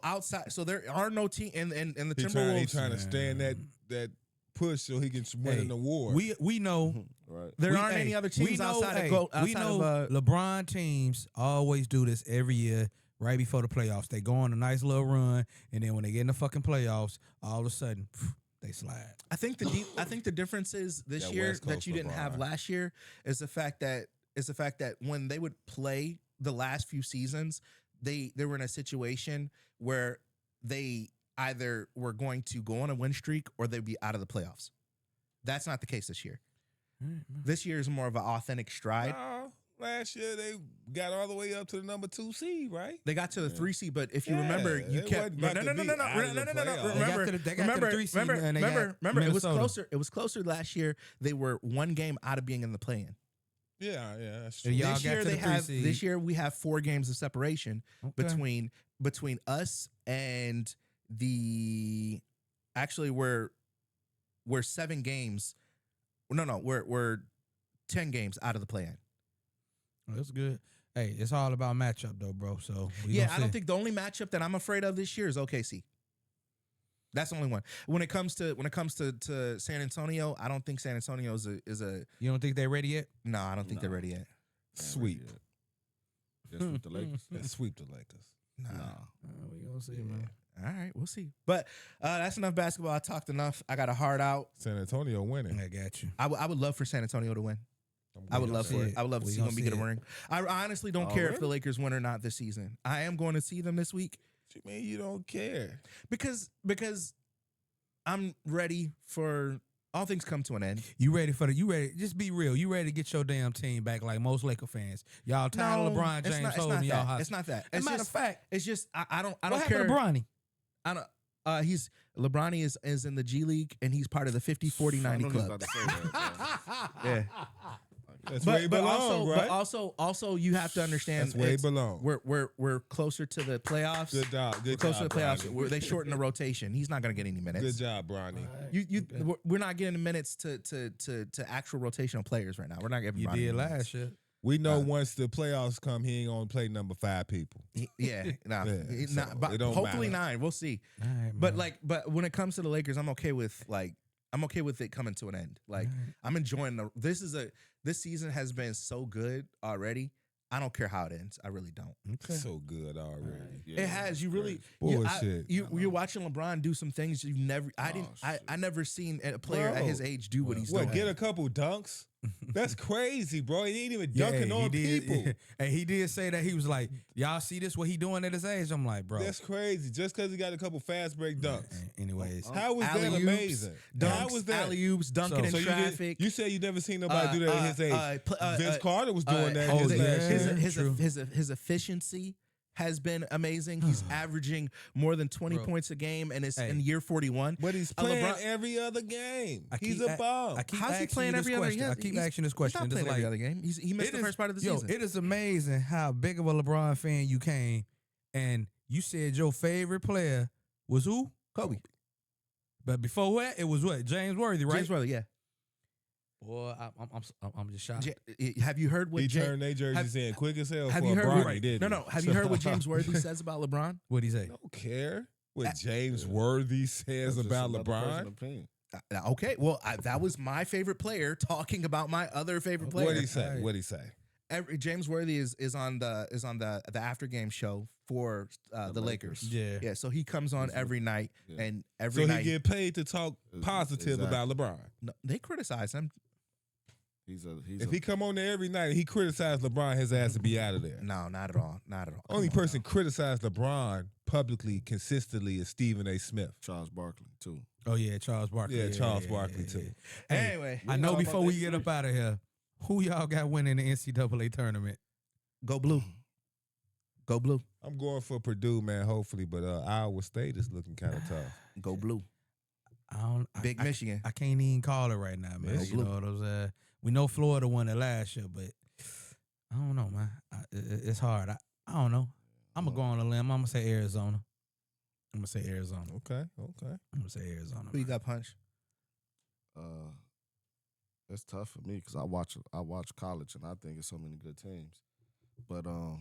C: there are no team, and the Timberwolves.
B: He's trying to stay in that push so he can win an award.
A: We know
C: there aren't any other teams outside of
A: LeBron teams always do this every year right before the playoffs. They go on a nice little run, and then when they get in the fucking playoffs, all of a sudden they slide.
C: I think the difference is this year that you didn't have last year is the fact that when they would play the last few seasons, they were in a situation where they either were going to go on a win streak or they'd be out of the playoffs. That's not the case this year. This year is more of an authentic stride.
B: Last year they got all the way up to the number 2 seed, right?
C: They got to the 3 seed, but if you remember, you kept
B: no.
C: Remember, it was closer. It was closer last year. They were 1 game out of being in the play-in.
B: Yeah, that's true.
C: This year we have 4 games of separation between us and the. Actually, we're 7 games. No, we're 10 games out of the play-in.
A: That's good. Hey, it's all about matchup though, bro. So
C: I don't think the only matchup that I'm afraid of this year is OKC. That's the only one. When it comes to San Antonio, I don't think San Antonio is a.
A: You don't think they're ready yet?
C: No, I don't think they're ready yet.
B: Sweep.
D: Just sweep the Lakers.
B: Sweep the Lakers.
C: No.
A: We gonna see, man.
C: All right, we'll see. But that's enough basketball. I talked enough. I got a heart out.
B: San Antonio winning.
A: I got you.
C: I would love for San Antonio to win. I would love for it. I would love to see them get a ring. I honestly don't care if the Lakers win or not this season. I am going to see them this week.
B: you mean you don't care?
C: Because I'm ready for all things come to an end.
A: You ready for you ready? Just be real. You ready to get your damn team back like most Laker fans? Y'all tired of LeBron James holding y'all hostage.
C: It's not that.
A: As a matter of fact,
C: it's just I don't
A: what
C: care.
A: happened to Bronny?
C: I don't. LeBron is in the G League and he's part of the 50, 40, 90 club. Yeah.
B: That's where he belong, right?
C: But also, you have to understand
B: that's where he belong.
C: We're closer to the playoffs.
B: Good job. Good
C: closer
B: job,
C: to the playoffs.
B: Bronny.
C: They shorten the rotation. He's not going to get any minutes.
B: Good job, Bronny.
C: We're not getting minutes to actual rotational players right now. We're not giving.
A: You
C: Bronny
A: did
C: minutes.
A: last year.
B: We know once the playoffs come, he ain't gonna play number 5 people.
C: It
B: don't
C: hopefully
B: matter.
C: 9. We'll see.
A: All right,
C: But when it comes to the Lakers, I'm okay with it coming to an end. Like I'm enjoying this season has been so good already. I don't care how it ends. I really don't.
B: Okay. So good already.
C: Yeah, it has. You really
B: bullshit.
C: You're watching LeBron do some things you've never. I never seen a player at his age do what he's doing.
B: Get a couple dunks. That's crazy, bro. He ain't even dunking on people.
A: And he did say that he was like, y'all see this, what he doing at his age? I'm like, bro.
B: That's crazy. Just because he got a couple fast break dunks.
A: Anyways.
B: How was that amazing? How was that?
C: Alley-oops, dunking in traffic.
B: You said you never seen nobody do that at his age. Vince Carter was doing that
C: his efficiency has been amazing. He's averaging more than 20 points a game, and it's in year 41.
B: But he's playing every other game. He's a bum.
C: How's he playing every other game?
A: I keep asking this question.
C: He's not playing every other game. He missed the first part of the season.
A: It is amazing how big of a LeBron fan you came, and you said your favorite player was who?
C: Kobe.
A: But before that, it was what? James Worthy, right?
C: James Worthy, yeah.
A: Boy, I'm just shocked.
C: Have you heard what
B: he turned their jerseys in quick as hell?
C: Have
B: for
C: you heard?
B: Bronny, didn't
C: no. Have you heard what James Worthy says about LeBron?
A: What'd he say?
B: I don't care what James Worthy says about LeBron.
C: Okay, well, that was my favorite player talking about my other favorite player.
B: What'd he say? What'd he say?
C: James Worthy is on the after game show for the Lakers.
A: Yeah.
C: So he comes on every night, and
B: so he get paid to talk positive about LeBron.
C: No, they criticize him.
B: If he come on there every night and he criticized LeBron, his ass would be out of there.
C: No, not at all. Not at all.
B: Only person criticized LeBron publicly, consistently is Stephen A. Smith.
D: Charles Barkley, too.
A: Oh, yeah, Charles Barkley.
B: Yeah, Charles Barkley, too.
A: Hey,
C: anyway.
A: I know before we get up out of here, who y'all got winning the NCAA tournament?
C: Go Blue. Go Blue.
B: I'm going for Purdue, man, hopefully, but Iowa State is looking kind of tough.
C: Go Blue.
A: Big
C: Michigan.
A: I can't even call it right now, man. You know, those we know Florida won it last year, but I don't know, man. It's hard. I don't know. I'm going to go on a limb. I'm going to say Arizona.
B: Okay.
A: I'm going to say Arizona.
C: Who you got, Punch?
D: It's tough for me because I watch college and I think it's so many good teams. But my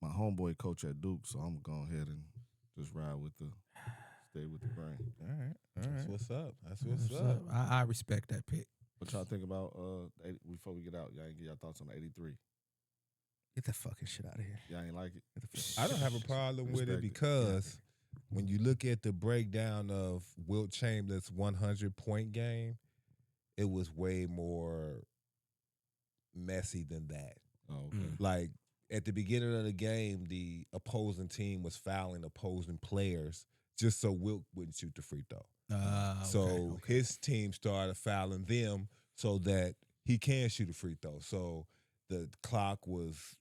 D: homeboy coach at Duke, so I'm going to go ahead and just stay with the brain.
B: All right. That's what's up. That's what's up.
A: I respect that pick.
D: What y'all think about before we get out? Y'all ain't get y'all thoughts on the 83.
C: Get the fucking shit out of here.
D: Y'all ain't like it?
B: I don't have a problem with it because when you look at the breakdown of Wilt Chamberlain's 100-point game, it was way more messy than that.
D: Oh, okay.
B: Like at the beginning of the game, the opposing team was fouling opposing players just so Wilt wouldn't shoot the free throw. His team started fouling them so that he can shoot a free throw. So the clock was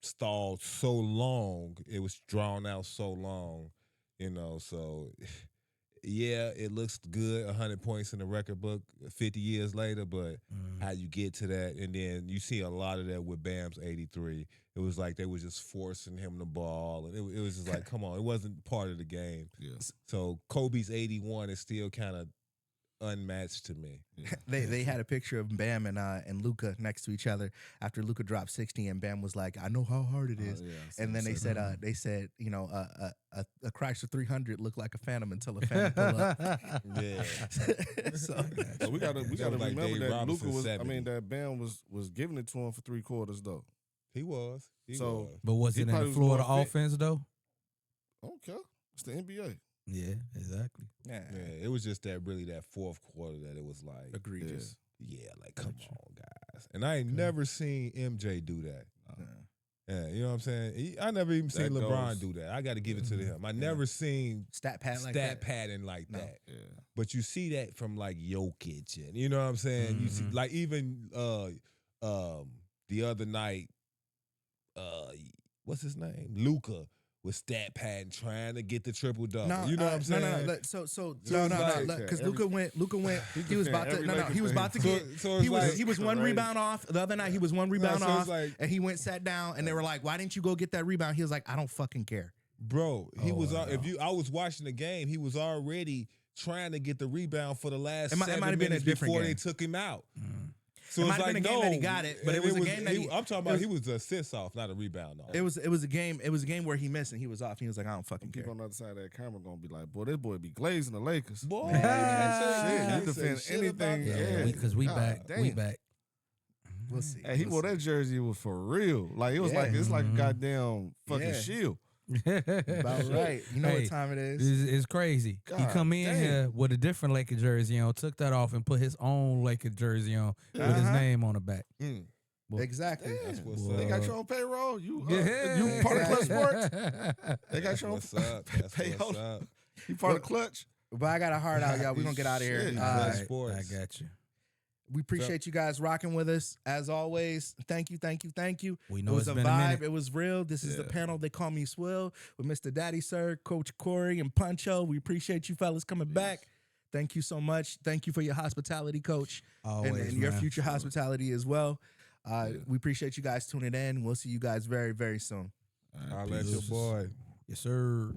B: stalled so long, it was drawn out so long, so yeah, it looks good, 100 points in the record book 50 years later, but how you get to that, and then you see a lot of that with Bam's 83. It was like they were just forcing him the ball, and it was just like, come on, it wasn't part of the game.
D: Yeah.
B: So Kobe's 81 is still kind of unmatched to me.
C: Yeah. They had a picture of Bam and Luka next to each other after Luka dropped 60, and Bam was like, "I know how hard it is." And then they said, a Chrysler 300 looked like a Phantom until a Phantom pulled up.
B: Yeah.
C: So
D: we gotta
B: like
D: remember
B: Dave
D: that
B: Robinson
D: Luka was.
B: 70.
D: I mean, that Bam was giving it to him for 3 quarters though.
B: He was.
A: But was it in the Florida offense though?
D: I don't care. It's the NBA.
A: Yeah, exactly.
B: Yeah, it was just that fourth quarter that it was like
C: egregious.
B: Yeah, like come on, guys. And I ain't never seen MJ do that. Yeah, you know what I'm saying? I never even seen LeBron do that. I got to give it to him. I never seen
C: stat
B: padding like that. Yeah. But you see that from like Jokic, and you know what I'm saying? You see, like even the other night, what's his name? Luka was stat padding, trying to get the triple double. You know what I'm saying?
C: No. Because Luka went. He was about to. He was about to get. He was one rebound off. The other night he was one rebound off, and he went sat down, and they were like, "Why didn't you go get that rebound?" He was like, "I don't fucking care."
B: Bro, he was. I was watching the game. He was already trying to get the rebound for the last 7 minutes before they took him out. So
C: it might have been a game that he got it, but it was a game that
B: I'm talking about he was an assist off, not a rebound off.
C: It was a game. It was a game where he missed and he was off. He was like, I don't fucking care.
D: People on the other side of that camera gonna be like, boy, this boy be glazing the Lakers.
B: Boy,
D: shit, you defend anything.
A: Yeah, because we back.
D: Damn.
A: We back.
C: We'll see.
D: Hey, he wore that jersey. It was for real. Like it was like it's like a goddamn fucking shield.
C: About right. You know what time it is.
A: It's crazy. He come in here with a different Laker jersey on, took that off and put his own Laker jersey on with his name on the back.
C: Well, exactly.
B: That's what's
D: They got your own payroll. You part of Clutch Sports. They got your own payroll. You part of Clutch.
C: But I got a heart out, y'all. We're going to get out of here.
A: I got you.
C: We appreciate you guys rocking with us. As always, thank you.
A: We know
C: it was
A: it's
C: a
A: been
C: vibe.
A: a minute.
C: It was real. This is the panel. They call me Swill with Mr. Daddy Sir, Coach Corey, and Puncho. We appreciate you fellas coming back. Thank you so much. Thank you for your hospitality, Coach.
A: Always,
C: and your future hospitality as well. We appreciate you guys tuning in. We'll see you guys very, very soon.
B: I'll let your boy.
A: Yes, sir.